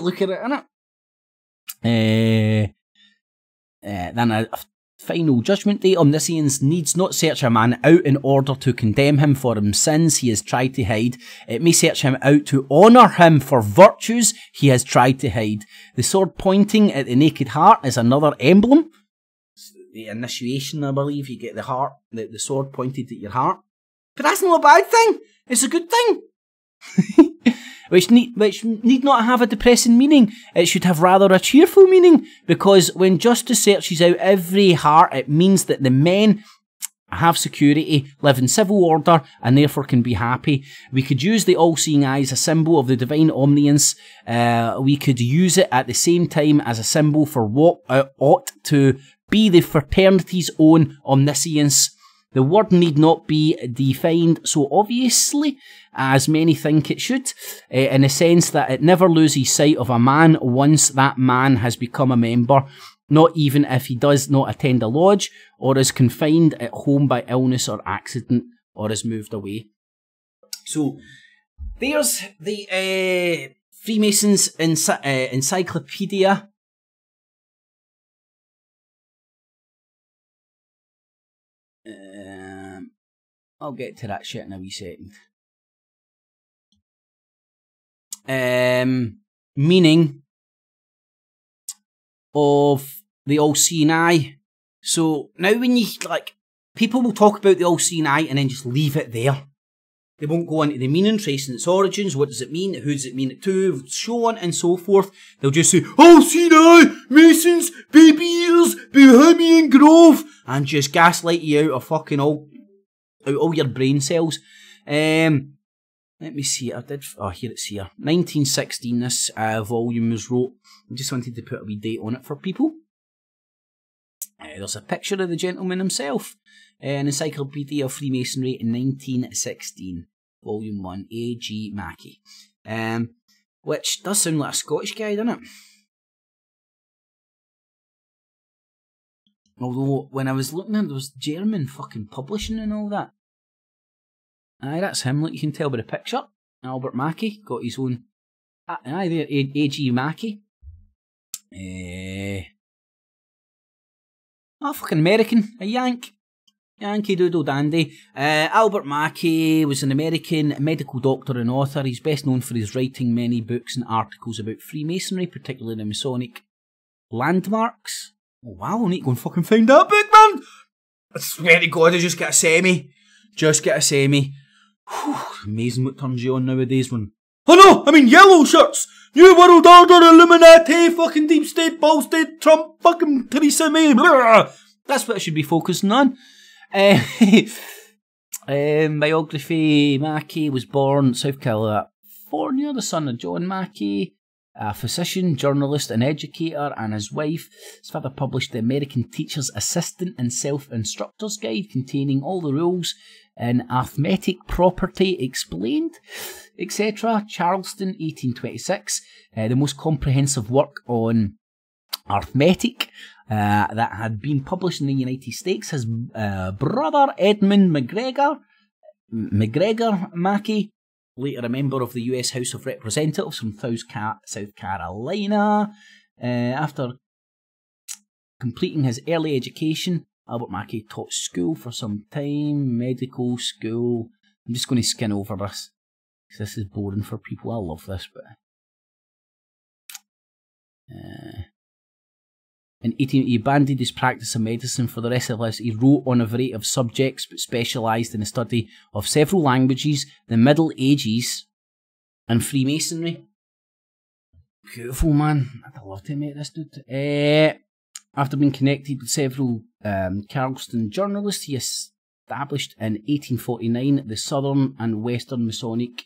look at it, innit? Then a final judgment day. Omniscience needs not search a man out in order to condemn him for his sins he has tried to hide. It may search him out to honour him for virtues he has tried to hide. The sword pointing at the naked heart is another emblem. It's the initiation, I believe. You get the heart, the sword pointed at your heart. But that's not a bad thing. It's a good thing. Which need not have a depressing meaning. It should have rather a cheerful meaning, because when justice searches out every heart, it means that the men have security, live in civil order, and therefore can be happy. We could use the all-seeing eye as a symbol of the divine omniscience. We could use it at the same time as a symbol for what ought to be the fraternity's own omniscience. The word need not be defined so obviously as many think it should, in the sense that it never loses sight of a man once that man has become a member, not even if he does not attend a lodge, or is confined at home by illness or accident, or is moved away. So, there's the Freemasons Encyclopedia. I'll get to that shit in a wee second. Meaning of the all-seeing eye. So now when you, like, people will talk about the all-seeing eye and then just leave it there. They won't go into the meaning, tracing its origins, what does it mean, who does it mean it to, so on and so forth. They'll just say, all-seeing eye, Masons, baby ears, Bohemian Grove, and just gaslight you out of fucking all your brain cells. Let me see, here it's here. 1916 this volume was wrote. I just wanted to put a wee date on it for people. There's a picture of the gentleman himself. An Encyclopedia of Freemasonry in 1916. Volume 1, A.G. Mackey. Which does sound like a Scottish guy, doesn't it? Although, when I was looking at it, there was German fucking publishing and all that. Aye, that's him, like you can tell by the picture. Albert Mackey, got his own... Aye, there, A.G. Mackey. Fucking American, a Yank. Yankee Doodle Dandy. Albert Mackey was an American medical doctor and author. He's best known for his writing many books and articles about Freemasonry, particularly the Masonic landmarks. Oh wow, I need to go and fucking find that book, man! I swear to God, I just get a semi. Just get a semi. Whew, amazing what turns you on nowadays, man. Oh no, I mean yellow shirts! New World Order, Illuminati, fucking Deep State, Ball State, Trump, fucking Theresa May. Blah. That's what I should be focusing on. Biography. Mackey was born South California, the son of John Mackey, a physician, journalist and educator, and his wife. His father published the American Teacher's Assistant and Self-Instructor's Guide, containing all the rules in arithmetic property explained, etc. Charleston, 1826, the most comprehensive work on arithmetic that had been published in the United States. His brother Edmund McGregor Mackey, later a member of the US House of Representatives from South Carolina. After completing his early education, Albert Mackey taught school for some time, medical school. I'm just going to skin over this. This is boring for people. I love this, but in 1880, he abandoned his practice of medicine for the rest of his life. He wrote on a variety of subjects, but specialised in the study of several languages, the Middle Ages, and Freemasonry. Beautiful, man. I'd love to meet this dude. After being connected with several Charleston journalists, he established in 1849 the Southern and Western Masonic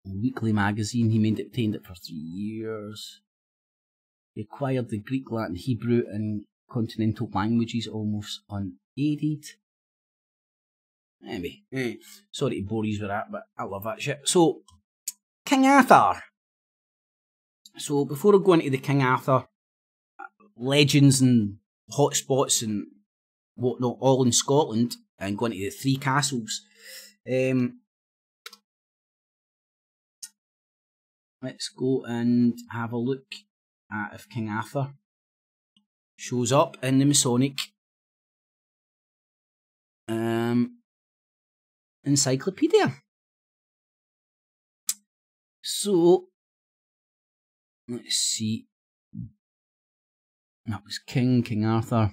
Weekly magazine. He maintained it for 3 years. He acquired the Greek, Latin, Hebrew and continental languages almost unaided. Anyway, sorry to bore you with that, but I love that shit. So, King Arthur. So, before I go into the King Arthur legends and hotspots and whatnot, all in Scotland, and go into the 3 castles, let's go and have a look at if King Arthur shows up in the Masonic Encyclopedia. So, let's see. That was King Arthur.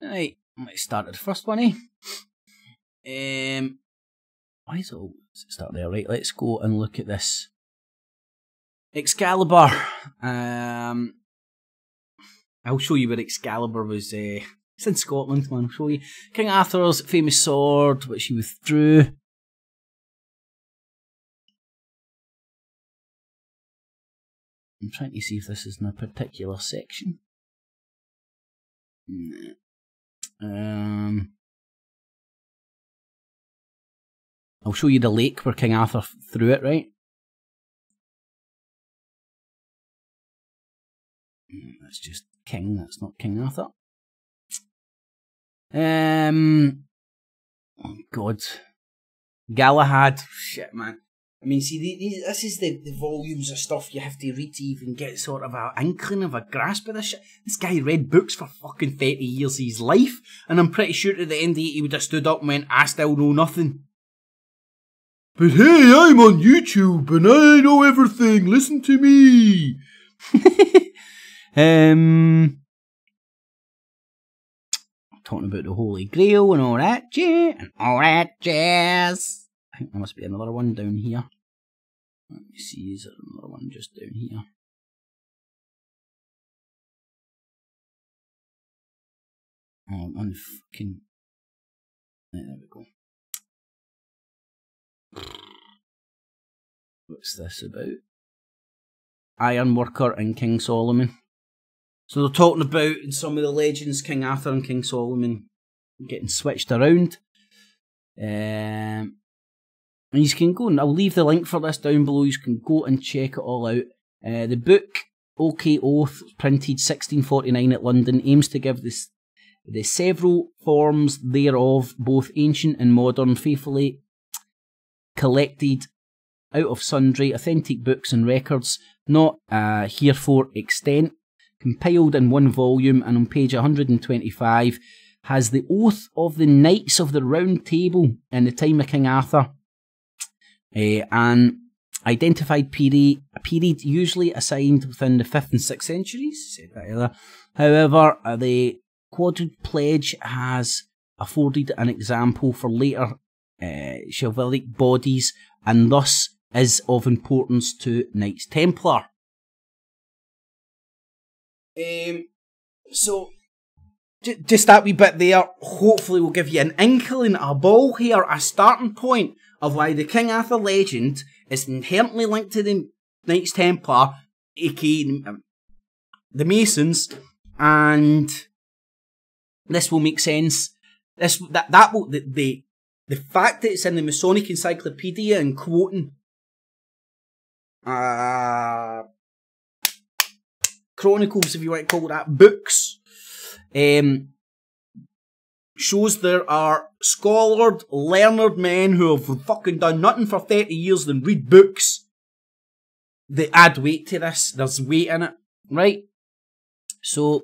Right, let's start at the first one, why is it all start there? Right, let's go and look at this. Excalibur. I'll show you where Excalibur was. It's in Scotland, man. I'll show you. King Arthur's famous sword, which he withdrew. I'm trying to see if this is in a particular section. I'll show you the lake where King Arthur threw it, right? That's just King, that's not King Arthur. Oh God. Galahad. Shit, man. I mean, see, this is the volumes of stuff you have to read to even get sort of an inkling of a grasp of this shit. This guy read books for fucking 30 years of his life, and I'm pretty sure at the end of it he would have stood up and went, I still know nothing. But hey, I'm on YouTube and I know everything, listen to me. Talking about the Holy Grail and all that jazz. I think there must be another one down here. Let me see, is there another one just down here? Oh, unfucking. There we go. What's this about? Ironworker and King Solomon. So they're talking about, in some of the legends, King Arthur and King Solomon getting switched around. And you can go, and I'll leave the link for this down below. You can go and check it all out. The book, OK Oath, printed 1649 at London, aims to give the several forms thereof, both ancient and modern, faithfully collected out of sundry authentic books and records, not herefore extant, compiled in one volume, and on page 125 has the oath of the Knights of the Round Table in the time of King Arthur. An identified period, a period usually assigned within the 5th and 6th centuries. Said that earlier. However, the quadruple pledge has afforded an example for later chivalric bodies, and thus is of importance to Knights Templar. So, just that wee bit there, hopefully will give you an inkling, a ball here, a starting point of why the King Arthur legend is inherently linked to the Knights Templar, aka the Masons, and this will make sense. The fact that it's in the Masonic Encyclopedia and quoting chronicles, if you want to call that, books, shows there are scholared, learned men who have fucking done nothing for 30 years than read books that add weight to this. There's weight in it, right? So,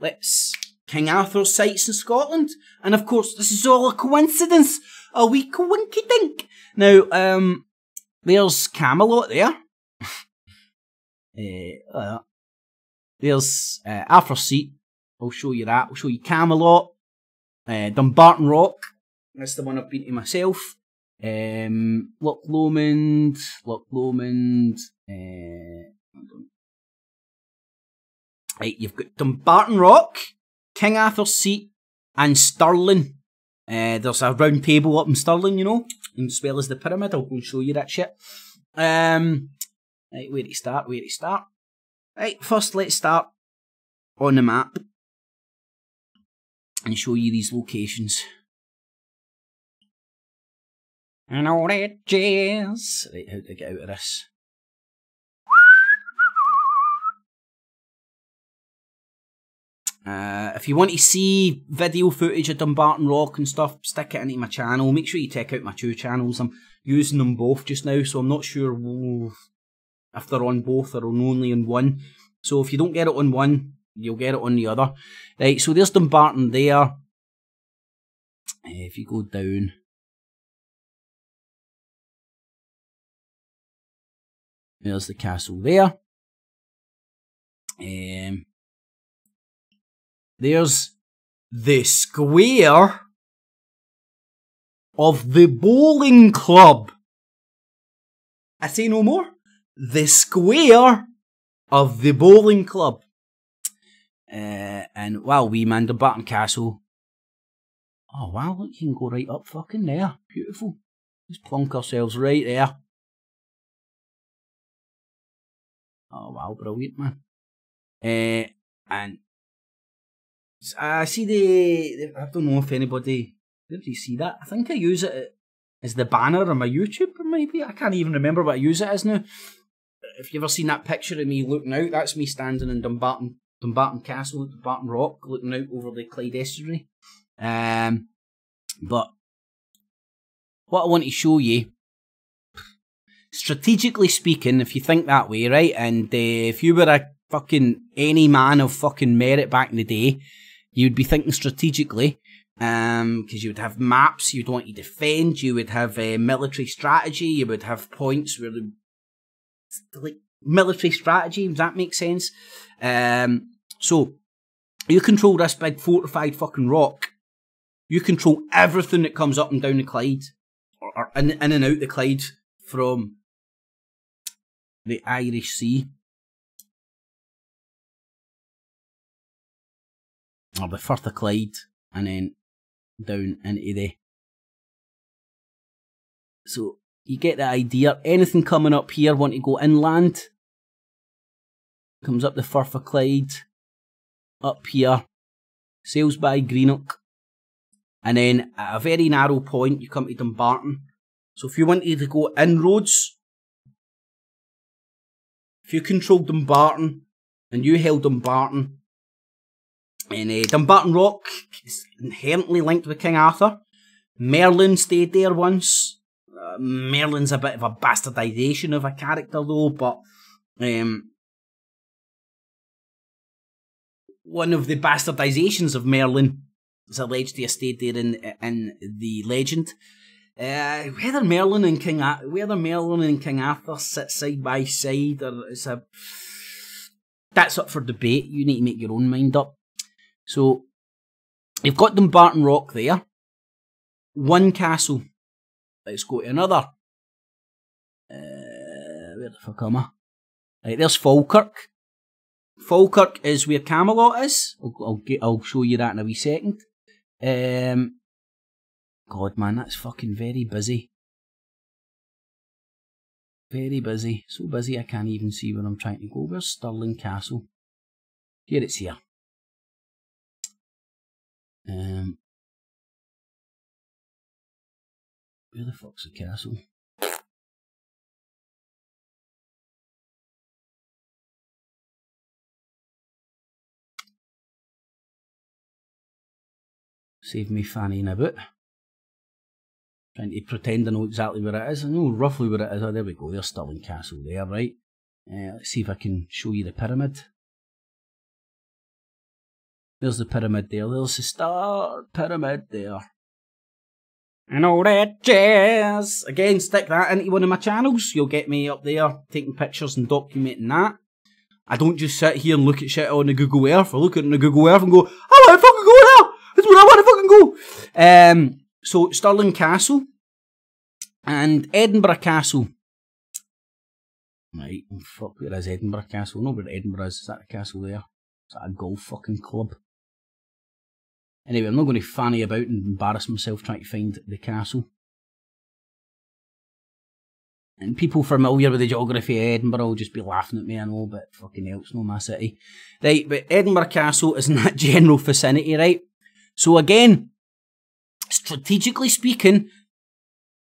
let's King Arthur's sites in Scotland. And of course, this is all a coincidence. A wee coinky-dink. Now, there's Camelot there. There's Arthur's Seat. I'll show you that. I'll show you Camelot. Dumbarton Rock. That's the one I've been to myself. Loch Lomond. Right, you've got Dumbarton Rock, King Arthur's Seat, and Stirling. There's a round table up in Stirling, you know, as well as the pyramid. I'll go and show you that shit. Right, where to start? Right, first let's start on the map and show you these locations. And all that jazz. Right, how to get out of this? If you want to see video footage of Dumbarton Rock and stuff, stick it into my channel. Make sure you check out my two channels. I'm using them both just now, so I'm not sure if they're on both or only on one. So if you don't get it on one, you'll get it on the other. Right, so there's Dumbarton there. If you go down, there's the castle there. There's the square of the bowling club. I say no more. The square of the bowling club. And wow, wee man, Dumbarton Castle. Oh wow, look, you can go right up fucking there. Beautiful. Let's plonk ourselves right there. Oh wow, brilliant, man. And I see I don't know if anybody did you see that. I think I use it as the banner on my YouTube, or maybe I can't even remember what I use it as now. If you've ever seen that picture of me looking out, that's me standing in Dumbarton Castle, Dumbarton Rock, looking out over the Clyde Estuary. But what I want to show you, strategically speaking, if you think that way, right, and if you were a fucking any man of fucking merit back in the day, you'd be thinking strategically, because you would have maps you'd want to defend, you would have military strategy, you would have points where like military strategy, does that make sense? So you control this big fortified fucking rock. You control everything that comes up and down the Clyde, or in and out the Clyde from the Irish Sea. Or the Firth of Clyde, and then down into the... So, you get the idea. Anything coming up here, want to go inland, comes up the Firth of Clyde, up here, sails by Greenock, and then at a very narrow point, you come to Dumbarton. So if you wanted to go inroads, if you controlled Dumbarton, and you held Dumbarton, and Dumbarton Rock is inherently linked with King Arthur. Merlin stayed there once. Merlin's a bit of a bastardisation of a character though, but one of the bastardisations of Merlin is alleged to have stayed there in the legend. Whether Merlin and King Arthur sit side by side, or that's up for debate. You need to make your own mind up. So, you've got Dumbarton Rock there. One castle. Let's go to another. Where the fuck am I? Right, there's Falkirk. Falkirk is where Camelot is. I'll show you that in a wee second. God, man, that's fucking very busy. Very busy. So busy I can't even see where I'm trying to go. Where's Stirling Castle? Here, it's here. Where the fuck's the castle? Save me fannying about. Trying to pretend I know exactly where it is. I know roughly where it is. Oh, there we go. There's Stirling Castle there, right? Let's see if I can show you the pyramid. There's the pyramid there. There's the star pyramid there. And all that jazz. Again, stick that into one of my channels. You'll get me up there taking pictures and documenting that. I don't just sit here and look at shit on the Google Earth. I look at it on the Google Earth and go, I want to fucking go there. That's where I want to fucking go. So, Stirling Castle and Edinburgh Castle. Right, oh fuck, where is Edinburgh Castle? No, where Edinburgh is. Is that a castle there? Is that a golf fucking club? Anyway, I'm not going to fanny about and embarrass myself trying to find the castle. And people familiar with the geography of Edinburgh will just be laughing at me, I know, but fucking hell, it's not my city. Right, but Edinburgh Castle is in that general vicinity, right? So again, strategically speaking,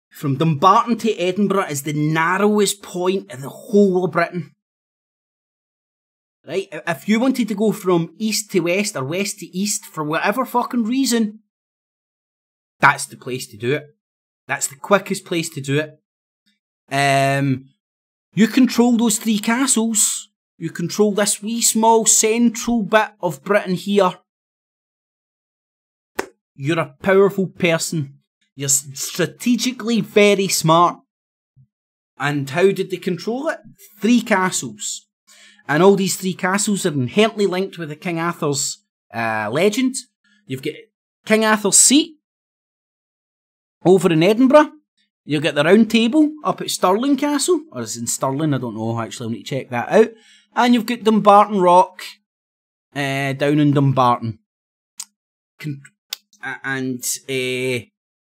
from Dumbarton to Edinburgh is the narrowest point in the whole of Britain. Right? If you wanted to go from east to west or west to east for whatever fucking reason, that's the place to do it. That's the quickest place to do it. You control those 3 castles. You control this wee small central bit of Britain here. You're a powerful person. You're strategically very smart. And how did they control it? 3 castles. And all these 3 castles are inherently linked with the King Arthur's legend. You've got King Arthur's seat over in Edinburgh. You've got the Round Table up at Stirling Castle. Or is it in Stirling? I don't know. Actually, I need to check that out. And you've got Dumbarton Rock down in Dumbarton. And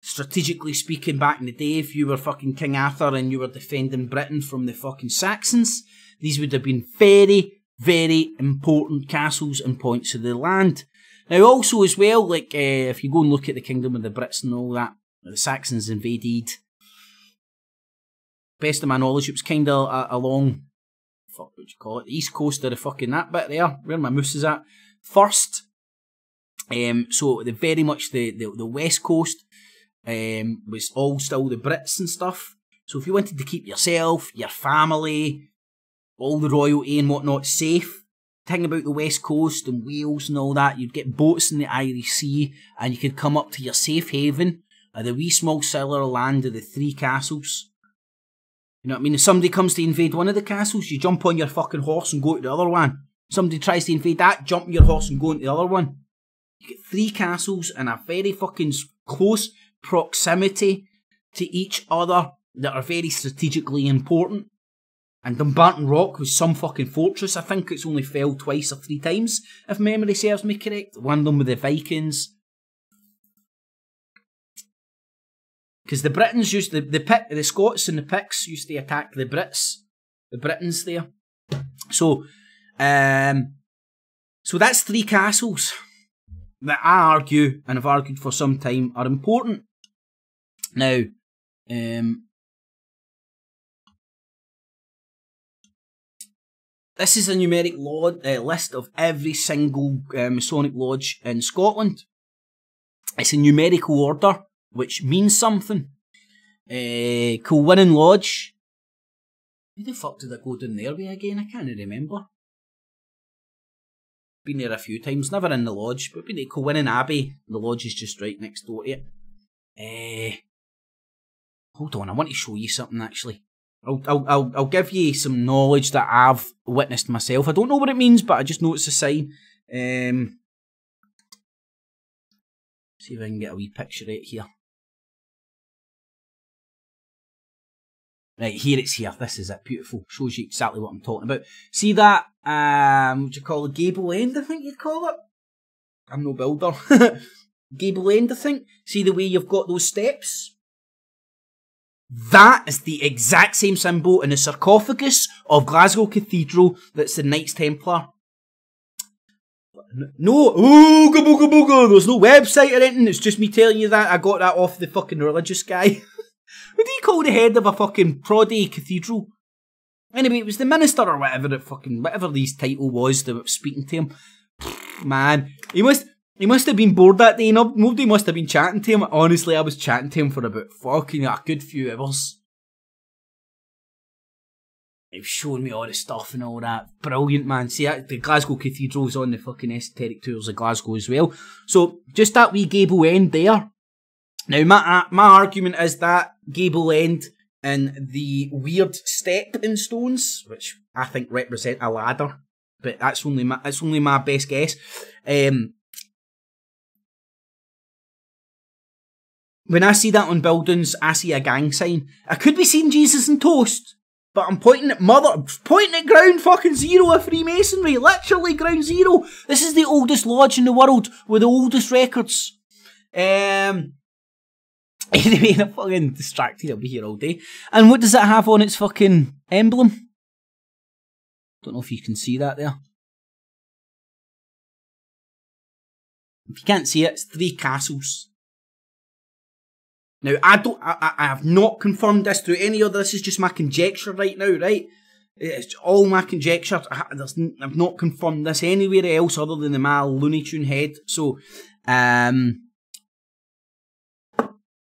strategically speaking, back in the day, if you were fucking King Arthur and you were defending Britain from the fucking Saxons, these would have been very, very important castles and points of the land. Now, also as well, like, if you go and look at the Kingdom of the Brits and all that, the Saxons invaded. Best of my knowledge, it was kind of along, fuck, what do you call it, the east coast of the fucking that bit there, where my moose is at, first. So the very much the west coast was all still the Brits and stuff. So if you wanted to keep yourself, your family, all the royalty and whatnot safe, thing about the west coast and Wales and all that, you'd get boats in the Irish Sea and you could come up to your safe haven at the wee small cellar land of the 3 castles. You know what I mean? If somebody comes to invade one of the castles, you jump on your fucking horse and go to the other one. Somebody tries to invade that, jump on your horse and go into the other one. You get 3 castles in a very fucking close proximity to each other that are very strategically important. And Dumbarton Rock was some fucking fortress. I think it's only fell 2 or 3 times, if memory serves me correct. One of them with the Vikings. Because the Britons used the Scots and the Picts used to attack the Brits, the Britons there. So that's 3 castles that I argue, and have argued for some time, are important. Now, this is a numeric list of every single Masonic lodge in Scotland. It's a numerical order, which means something. Kilwinning Lodge. Who the fuck did I go down there with again? I can't remember. Been there a few times, never in the lodge, but been to Kilwinning Abbey. The lodge is just right next door to it. Hold on, I want to show you something actually. I'll give you some knowledge that I've witnessed myself. I don't know what it means, but I just know it's a sign. See if I can get a wee picture right here. Right, here it's here. This is it. Beautiful. Shows you exactly what I'm talking about. See that, what do you call it? Gable end, I think you'd call it. I'm no builder. Gable end, I think. See the way you've got those steps? That is the exact same symbol in the sarcophagus of Glasgow Cathedral that's the Knights Templar. No, ooga booga booga, there's no website or anything, it's just me telling you that. I got that off the fucking religious guy. What do you call the head of a fucking proddy cathedral? Anyway, it was the minister or whatever his title was that was speaking to him. Man, he must have been bored that day. Nobody must have been chatting to him. Honestly, I was chatting to him for about fucking a good few hours. He was showing me all the stuff and all that. Brilliant, man. See, the Glasgow Cathedral's on the fucking esoteric tours of Glasgow as well. So, just that wee gable end there. Now, my argument is that gable end and the weird step in stones, which I think represent a ladder, but that's only my best guess. When I see that on buildings, I see a gang sign. I could be seeing Jesus and toast, but I'm pointing at ground fucking zero of Freemasonry. Literally ground zero. This is the oldest lodge in the world with the oldest records. Anyway, I'm fucking distracted. I'll be here all day. And what does it have on its fucking emblem? Don't know if you can see that there. If you can't see it, it's 3 castles. Now, I have not confirmed this through any other. This is just my conjecture right now, right? It's all my conjecture. I've not confirmed this anywhere else other than in my Looney Tune head. So,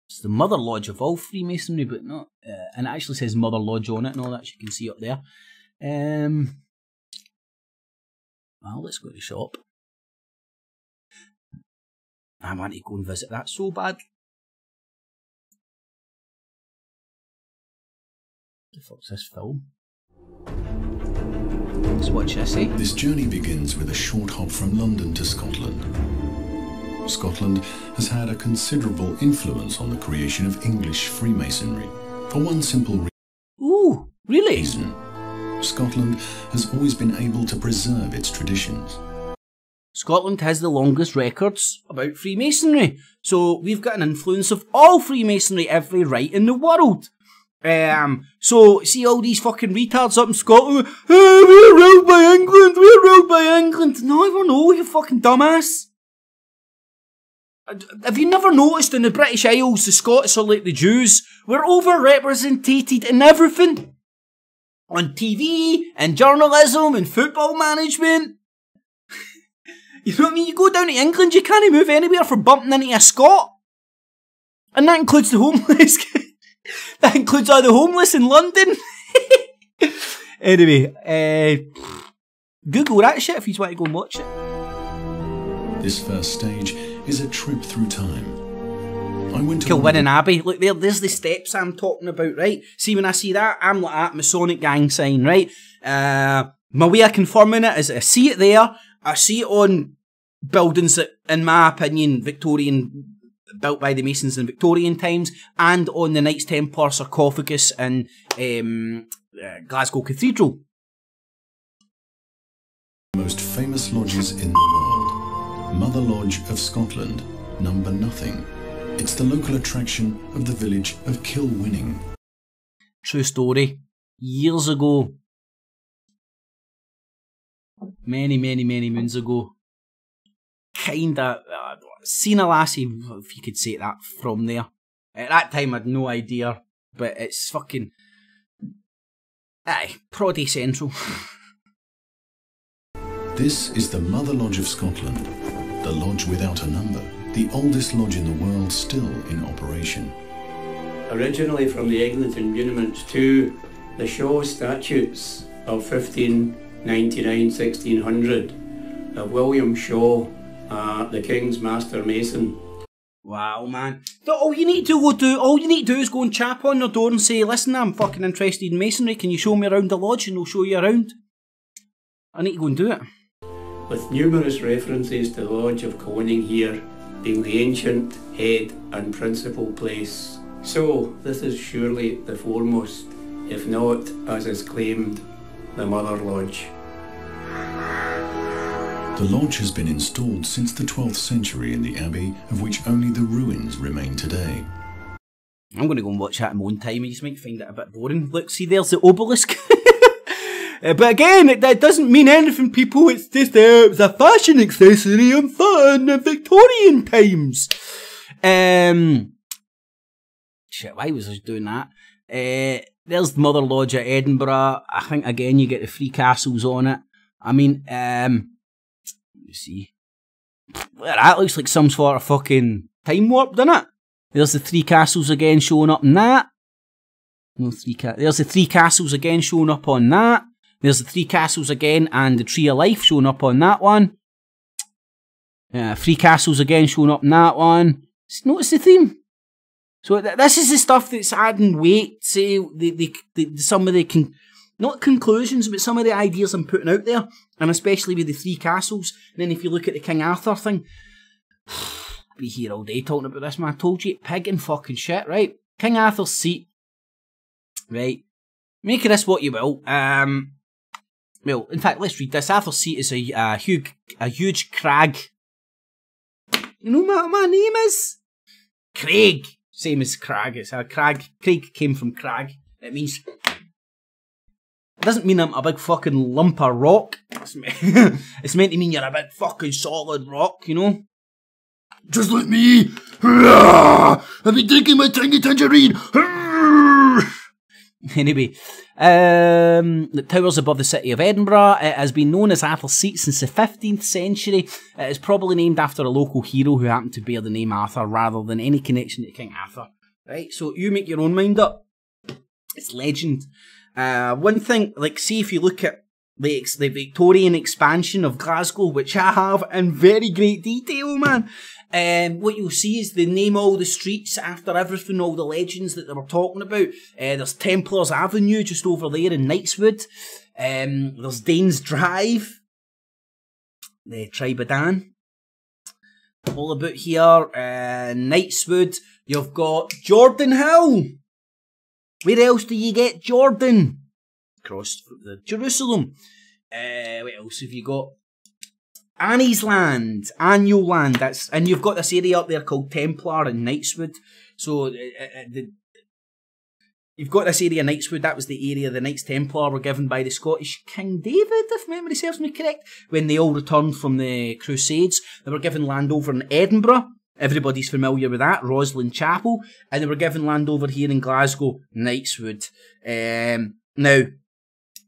it's the Mother Lodge of all Freemasonry, but not. And it actually says Mother Lodge on it and all that, you can see up there. Well, let's go to the shop. I want to go and visit that so bad. What the fuck's this film? Let's watch this, eh? This journey begins with a short hop from London to Scotland. Scotland has had a considerable influence on the creation of English Freemasonry. For one simple Ooh, really? reason, Scotland has always been able to preserve its traditions. Scotland has the longest records about Freemasonry, so we've got an influence of all Freemasonry every right in the world. So, see all these fucking retards up in Scotland, hey, we're ruled by England, No, I don't know, you fucking dumbass. Have you never noticed in the British Isles, the Scots are like the Jews? We're overrepresented in everything. On TV, and journalism, and football management. You know what I mean? You go down to England, you can't move anywhere for bumping into a Scot. And that includes the homeless. That includes all the homeless in London. Anyway, Google that shit if you want to go and watch it. This first stage is a trip through time. I went to Kilwinning Abbey. Look, there's the steps I'm talking about, right? See, when I see that, I'm like that Masonic gang sign, right? My way of confirming it is I see it there, I see it on buildings that, in my opinion, built by the Masons in Victorian times, and on the Knights Templar sarcophagus in Glasgow Cathedral. Most famous lodges in the world. Mother Lodge of Scotland, number nothing. It's the local attraction of the village of Kilwinning. True story. Years ago. Many moons ago. Kinda seen a lassie, if you could say that, from there. At that time I had no idea, but it's fucking... Aye, Proddy Central. This is the Mother Lodge of Scotland, the lodge without a number, the oldest lodge in the world still in operation. Originally from the Eglinton muniments to the Shaw statutes of 1599-1600 of William Shaw, the King's Master Mason. Wow, man. All you need to do is go and chap on their door and say, listen, I'm fucking interested in masonry, can you show me around the lodge? And they'll show you around. I need to go and do it. With numerous references to the Lodge of Kilwinning here being the ancient head and principal place. So, this is surely the foremost, if not, as is claimed, the Mother Lodge. The lodge has been installed since the 12th century in the abbey, of which only the ruins remain today. I'm going to go and watch that in my own time. You just might find it a bit boring. Look, see, there's the obelisk. But again, that doesn't mean anything, people. It's just it was a fashion accessory and fun in Victorian times. Shit, why was I doing that? There's the Mother Lodge at Edinburgh. I think, again, you get the 3 castles on it. I mean, let me see. Well, that looks like some sort of fucking time warp, doesn't it? There's the 3 castles again showing up in that. No there's the 3 castles again showing up on that. There's the 3 castles again and the Tree of Life showing up on that one. 3 castles again showing up on that one. Notice the theme. So this is the stuff that's adding weight to some of the not conclusions, but some of the ideas I'm putting out there, and especially with the 3 castles. And then if you look at the King Arthur thing, I'll be here all day talking about this, man. I told you, pig and fucking shit, right? King Arthur's seat, right? Make of this what you will. Well, in fact, let's read this. Arthur's seat is a huge crag. You know what my name is? Craig. Same as crag. It's a crag. Craig came from crag. It means... It doesn't mean I'm a big fucking lump of rock. It's meant to mean you're a big fucking solid rock, you know? Just like me. I've been drinking my tangy tangerine. Anyway, the towers above the city of Edinburgh. It has been known as Arthur's Seat since the 15th century. It is probably named after a local hero who happened to bear the name Arthur rather than any connection to King Arthur. Right, so you make your own mind up. It's legend. One thing, like, see if you look at the Victorian expansion of Glasgow, which I have in very great detail, man. What you'll see is they name all the streets after everything, all the legends that they were talking about. There's Templars Avenue just over there in Knightswood. There's Danes Drive, the Tribe of Dan. All about here, Knightswood. You've got Jordan Hill. Where else do you get Jordan? Across the Jerusalem. What else have you got? Annie's Land, Annual Land. And you've got this area up there called Templar and Knightswood. So you've got this area, Knightswood. That was the area the Knights Templar were given by the Scottish King David, if memory serves me correct, when they all returned from the Crusades. They were given land over in Edinburgh. Everybody's familiar with that, Roslin Chapel. And they were given land over here in Glasgow, Knightswood. Now,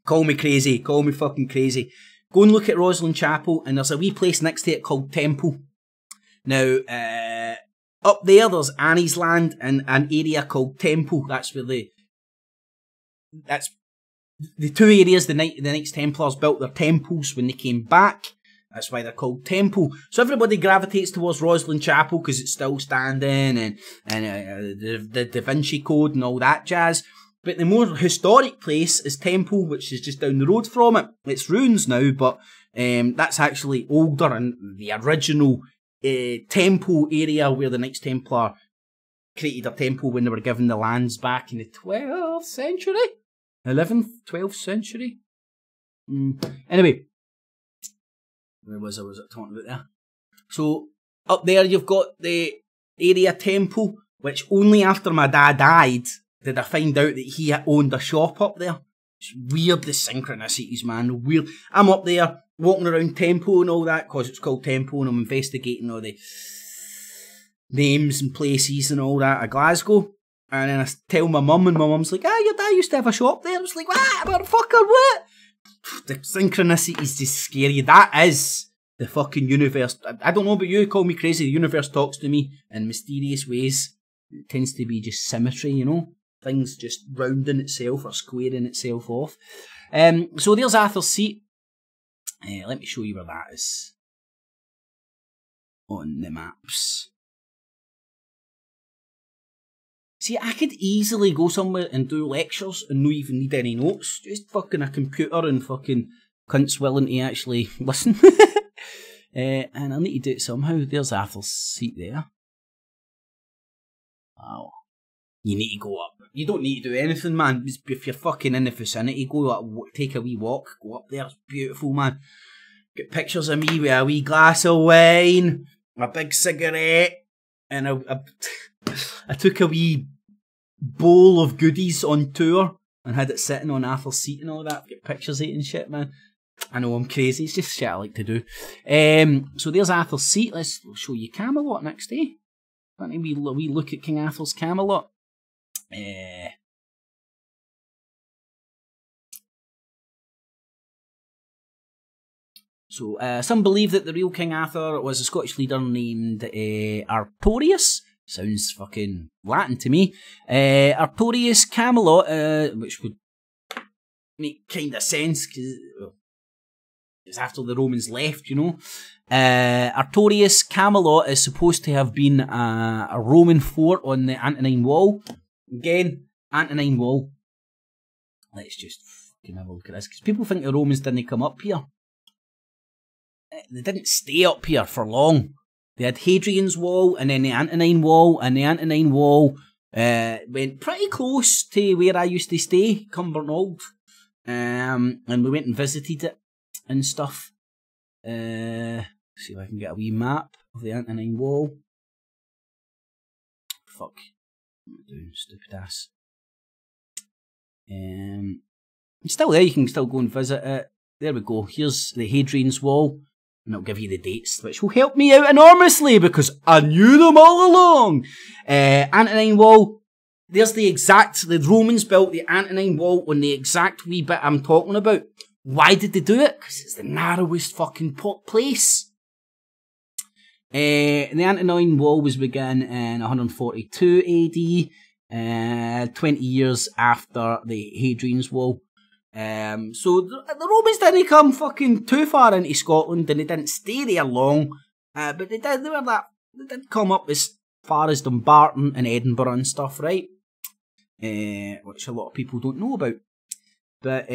call me crazy, call me fucking crazy. Go and look at Roslin Chapel, and there's a wee place next to it called Temple. Now, up there, there's Annie's Land and an area called Temple. That's where that's the 2 areas the Knights Templars built their temples when they came back. That's why they're called Temple. So everybody gravitates towards Roslin Chapel because it's still standing, and the Da Vinci Code and all that jazz. But the more historic place is Temple, which is just down the road from it. It's ruins now, but that's actually older, and the original temple area where the Knights Templar created a temple when they were given the lands back in the 12th century? 11th, 12th century? Anyway. Where was I talking about there? So, up there you've got the area Temple, which only after my dad died did I find out that he owned a shop up there. It's weird, the synchronicities, man. Weird. I'm up there, walking around Temple and all that, because it's called Temple, and I'm investigating all the names and places and all that of Glasgow. And then I tell my mum, and my mum's like, your dad used to have a shop there. I was like, what? Motherfucker, what? The synchronicity is just scary. That is the fucking universe. I don't know about you, call me crazy. The universe talks to me in mysterious ways. It tends to be just symmetry, you know? Things just rounding itself or squaring itself off. So there's Arthur's Seat. Let me show you where that is on the maps. See, I could easily go somewhere and do lectures and not even need any notes. Just fucking a computer and fucking cunts willing to actually listen. And I need to do it somehow. There's Arthur's Seat there. Wow. You need to go up. You don't need to do anything, man. If you're fucking in the vicinity, go up, take a wee walk, go up there. It's beautiful, man. Get pictures of me with a wee glass of wine, a big cigarette, and I took a wee bowl of goodies on tour and had it sitting on Arthur's Seat and all that. Get pictures of it and shit, man. I know I'm crazy. It's just shit I like to do. So there's Arthur's Seat. Let's show you Camelot next, eh? Let me wee look at King Arthur's Camelot. So some believe that the real King Arthur was a Scottish leader named Artorius. Sounds fucking Latin to me. Artorius Camelot, which would make kind of sense, because it's after the Romans left, you know. Artorius Camelot is supposed to have been a Roman fort on the Antonine Wall. Again, Antonine Wall. Let's just fucking have a look at this, because people think the Romans didn't come up here. They didn't stay up here for long. They had Hadrian's Wall, and then the Antonine Wall, and the Antonine Wall went pretty close to where I used to stay, Cumbernauld. And we went and visited it and stuff. See if I can get a wee map of the Antonine Wall. Fuck. What am I doing, stupid ass? It's still there, you can still go and visit it. There we go, here's the Hadrian's Wall. And it'll give you the dates, which will help me out enormously, because I knew them all along. Antonine Wall. There's the Romans built the Antonine Wall on the exact wee bit I'm talking about. Why did they do it? Because it's the narrowest fucking place. The Antonine Wall was begun in 142 AD, 20 years after the Hadrian's Wall. So the Romans didn't come fucking too far into Scotland, and they didn't stay there long, but they did come up as far as Dumbarton and Edinburgh and stuff, right? Which a lot of people don't know about. But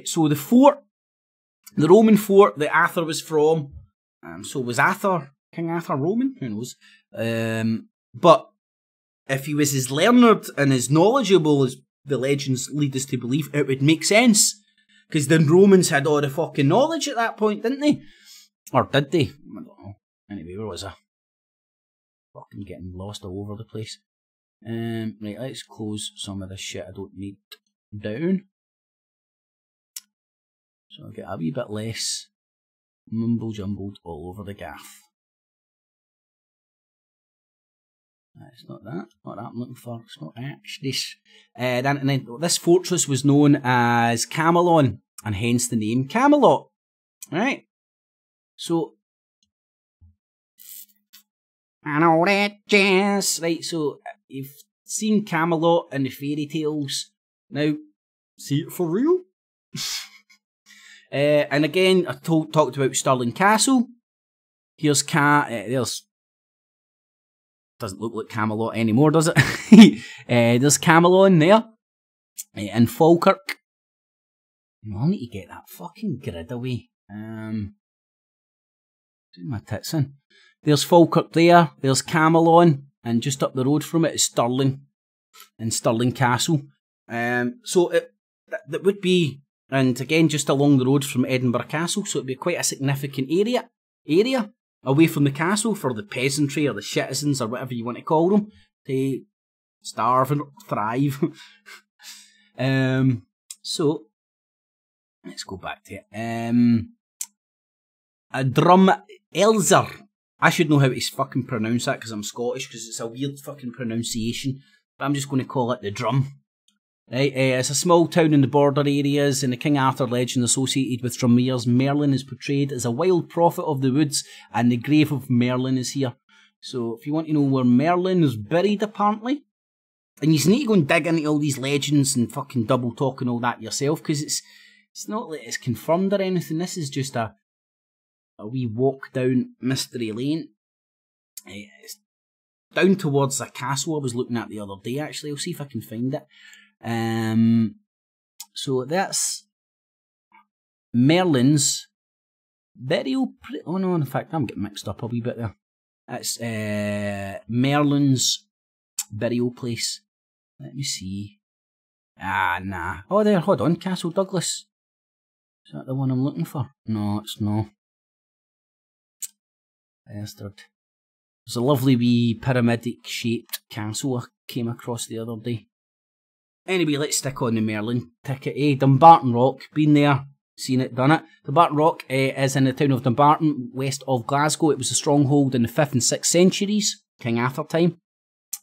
so the fort, the Roman fort that Arthur was from, so was King Arthur Roman? Who knows? But if he was as learned and as knowledgeable as the legends lead us to believe, it would make sense. Because the Romans had all the fucking knowledge at that point, didn't they? Or did they? I don't know. Anyway, where was I? Fucking getting lost all over the place. Right, let's close some of this shit I don't need down. So I'll get a wee bit less mumble jumbled all over the gaff. It's not that I'm looking for. It's not actually this. Then this fortress was known as Camelon, and hence the name Camelot. Right. So I know that jazz. Right. So you've seen Camelot in the fairy tales. Now see it for real. And again, I talked about Stirling Castle. Here's there's. Doesn't look like Camelot anymore, does it? There's Camelon there. And Falkirk. I'll need to get that fucking grid away. Doing my tits in. There's Falkirk there. There's Camelon. And just up the road from it is Stirling. And Stirling Castle. So that would be, and again, just along the road from Edinburgh Castle. So it'd be quite a significant area. Away from the castle for the peasantry or the citizens or whatever you want to call them to starve and thrive. So let's go back to it. A drum Elzer. I should know how to fucking pronounce that because I'm Scottish, because it's a weird fucking pronunciation. But I'm just going to call it the drum. Right, it's a small town in the border areas. In the King Arthur legend associated with Drummers, Merlin is portrayed as a wild prophet of the woods, and the grave of Merlin is here. So if you want to know where Merlin is buried, apparently, and you need to go and dig into all these legends and fucking double talk and all that yourself, because it's not like it's confirmed or anything. This is just a wee walk down mystery lane. It's down towards a castle I was looking at the other day. Actually, I'll see if I can find it. So that's Merlin's burial. Oh no, in fact, I'm getting mixed up a wee bit there. That's Merlin's burial place. Let me see. Nah. Oh, there. Hold on, Castle Douglas. Is that the one I'm looking for? No, it's no. Bastard. There's a lovely wee pyramidic shaped castle I came across the other day. Anyway, let's stick on the Merlin ticket. Dumbarton Rock, been there, seen it, done it. Dumbarton Rock is in the town of Dumbarton, west of Glasgow. It was a stronghold in the 5th and 6th centuries, King Arthur time.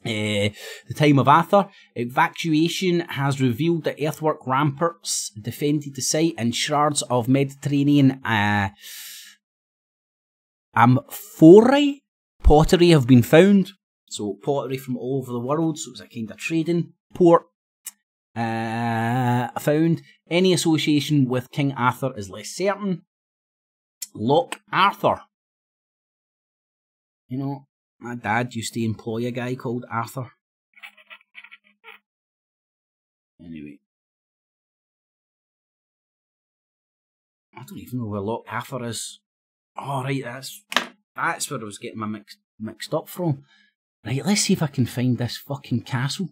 The time of Arthur. Evacuation has revealed that earthwork ramparts defended the site, and shards of Mediterranean amphorae pottery have been found. So pottery from all over the world, so it was a kind of trading port. I found any association with King Arthur is less certain. Loch Arthur. You know, my dad used to employ a guy called Arthur. Anyway. I don't even know where Loch Arthur is. Oh, right, that's where I was getting my mixed up from. Right, let's see if I can find this fucking castle.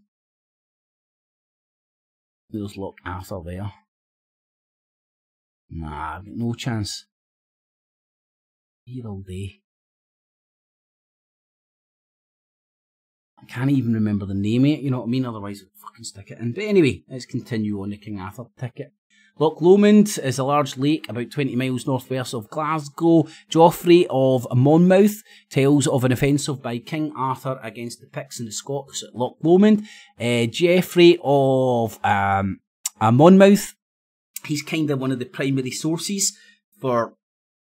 There's Loch Arthur there. Nah, I've got no chance. Here all day. I can't even remember the name of it, you know what I mean? Otherwise I'd fucking stick it in. But anyway, let's continue on the King Arthur ticket. Loch Lomond is a large lake about 20 miles northwest of Glasgow. Geoffrey of Monmouth tells of an offensive by King Arthur against the Picts and the Scots at Loch Lomond. Geoffrey of Monmouth, he's kind of one of the primary sources for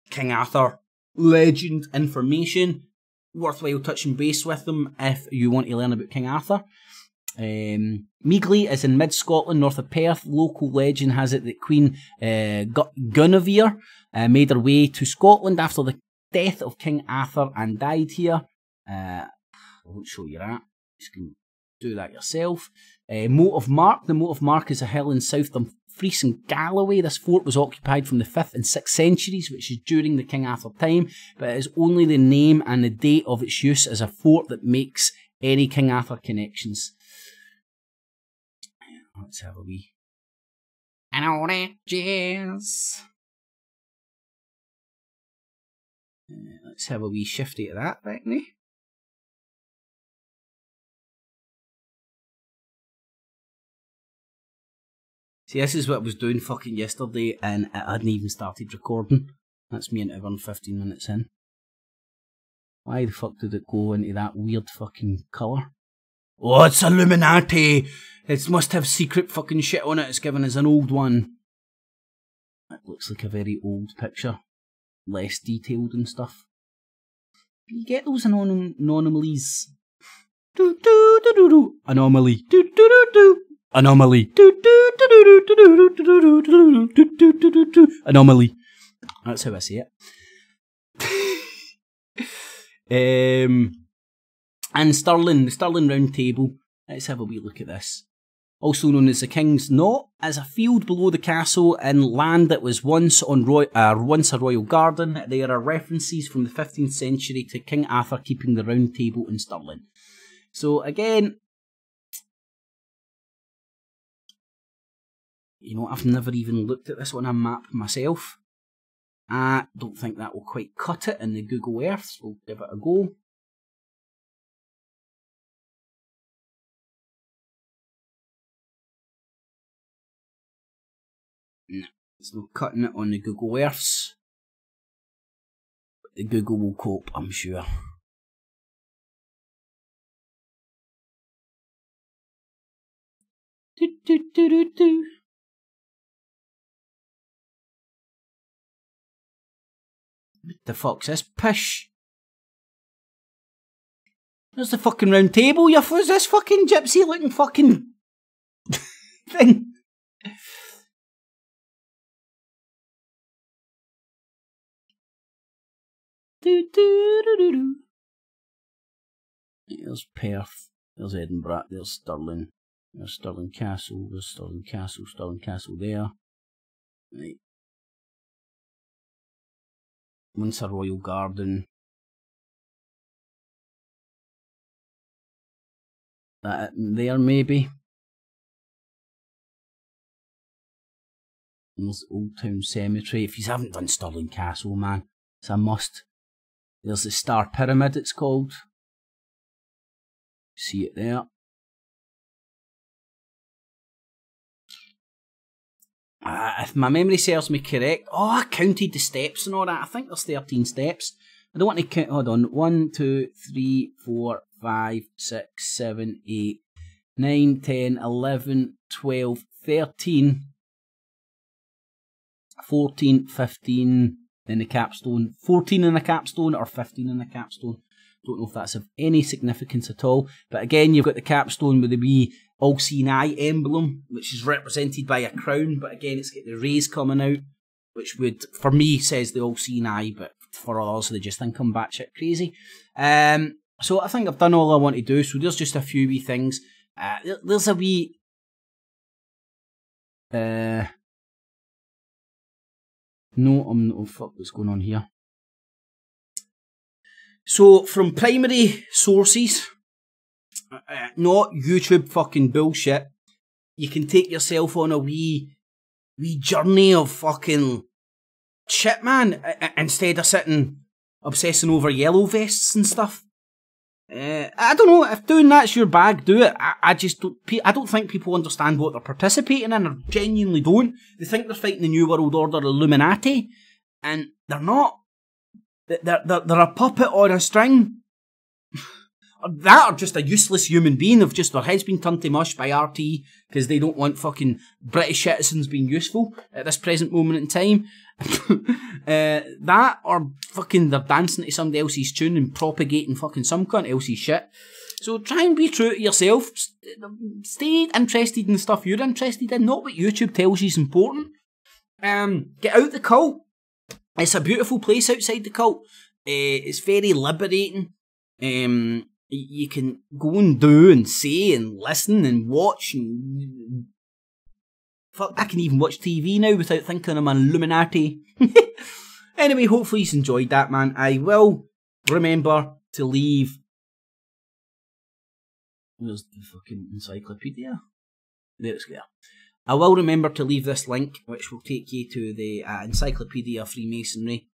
King Arthur legend information. Worthwhile touching base with them if you want to learn about King Arthur. Meagley is in mid-Scotland, north of Perth. Local legend has it that Queen Guinevere made her way to Scotland after the death of King Arthur and died here. I won't show you that. You can do that yourself. Moat of Mark. The Moat of Mark is a hill in South Dumfries and Galloway. This fort was occupied from the 5th and 6th centuries, which is during the King Arthur time, but it is only the name and the date of its use as a fort that makes any King Arthur connections. Let's have a wee. And all that jazz. Let's have a wee shifty to that back now. See, this is what I was doing fucking yesterday and it hadn't even started recording. That's me into 15 minutes in. Why the fuck did it go into that weird fucking colour? Oh, it's Illuminati! It must have secret fucking shit on it. It's given us an old one. It looks like a very old picture. Less detailed and stuff. You get those anomalies. Anomaly. Anomaly. Anomaly. That's how I say it. And Stirling, the Stirling Round Table. Let's have a wee look at this. Also known as the King's Knot, as a field below the castle and land that was once a royal garden. There are references from the 15th century to King Arthur keeping the Round Table in Stirling. So again, you know, I've never even looked at this on a map myself. I don't think that will quite cut it in the Google Earth, so we'll give it a go. No, it's not cutting it on the Google Earths. But the Google will cope, I'm sure. What the fuck's this pish? There's the fucking Round Table. What's this fucking gypsy looking fucking thing? There's Perth, there's Edinburgh, there's Stirling, there's Stirling Castle, there's Stirling Castle there. Right. Once a royal garden. That there maybe. And there's Old Town Cemetery. If you haven't done Stirling Castle, man, it's a must. There's the Star Pyramid, it's called. See it there. If my memory serves me correct, I counted the steps and all that. I think there's 13 steps. I don't want to count. Hold on. 1, 2, 3, 4, 5, 6, 7, 8, 9, 10, 11, 12, 13, 14, 15 in the capstone. 14 in the capstone or 15 in the capstone. Don't know if that's of any significance at all. But again, you've got the capstone with the wee all-seeing eye emblem, which is represented by a crown. But again, it's got the rays coming out, which would, for me, says the all-seeing eye, but for others, they just think I'm batshit crazy. So I think I've done all I want to do. So there's just a few wee things. There's a wee... oh fuck, what's going on here? So, from primary sources, not YouTube fucking bullshit, you can take yourself on a wee journey of fucking shit, man, instead of sitting obsessing over yellow vests and stuff. I don't know, if doing that's your bag, do it. I don't think people understand what they're participating in, or genuinely don't. They think they're fighting the New World Order Illuminati, and they're not. They're a puppet on a string. That or just a useless human being of just their heads been turned to mush by RT because they don't want fucking British citizens being useful at this present moment in time. That or fucking they're dancing to somebody else's tune and propagating fucking some cunt else's shit. So try and be true to yourself. Stay interested in the stuff you're interested in, not what YouTube tells you is important. Get out the cult. It's a beautiful place outside the cult. It's very liberating. You can go and do and say and listen and watch and... Fuck, I can even watch TV now without thinking I'm an Illuminati. Anyway, hopefully you've enjoyed that, man. I will remember to leave... Where's the fucking encyclopedia? There it's there. I will remember to leave this link, which will take you to the Encyclopedia of Freemasonry.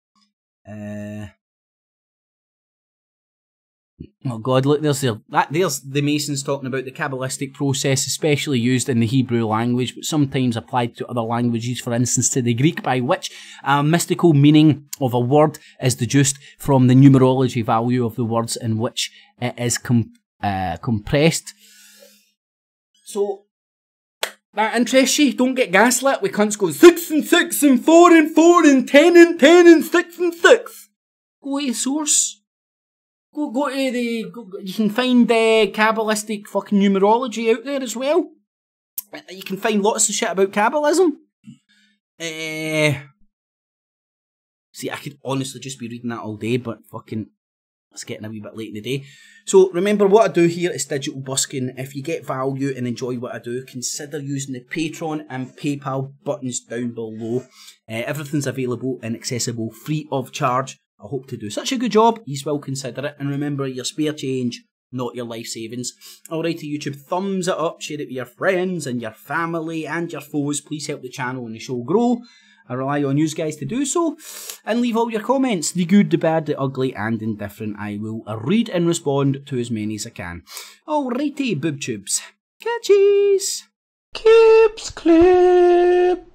Oh God, look, there's the Masons talking about the Kabbalistic process, especially used in the Hebrew language, but sometimes applied to other languages, for instance to the Greek, by which a mystical meaning of a word is deduced from the numerology value of the words in which it is compressed. So, that interests you? Don't get gaslit with cunts going 6 and 6 and 4 and 4 and 10 and 10 and 6 and 6. Go to the source. Go to the... you can find Kabbalistic fucking numerology out there as well. You can find lots of shit about Kabbalism. See, I could honestly just be reading that all day, but fucking... it's getting a wee bit late in the day. So remember, what I do here is digital busking. If you get value and enjoy what I do, consider using the Patreon and PayPal buttons down below. Everything's available and accessible free of charge. I hope to do such a good job, you will consider it. And remember, your spare change, not your life savings. Alright to YouTube, thumbs it up, share it with your friends and your family and your foes. Please help the channel and the show grow. I rely on you guys to do so. And leave all your comments, the good, the bad, the ugly and indifferent. I will read and respond to as many as I can. Alrighty, boob tubes. Catchies! Kips clip.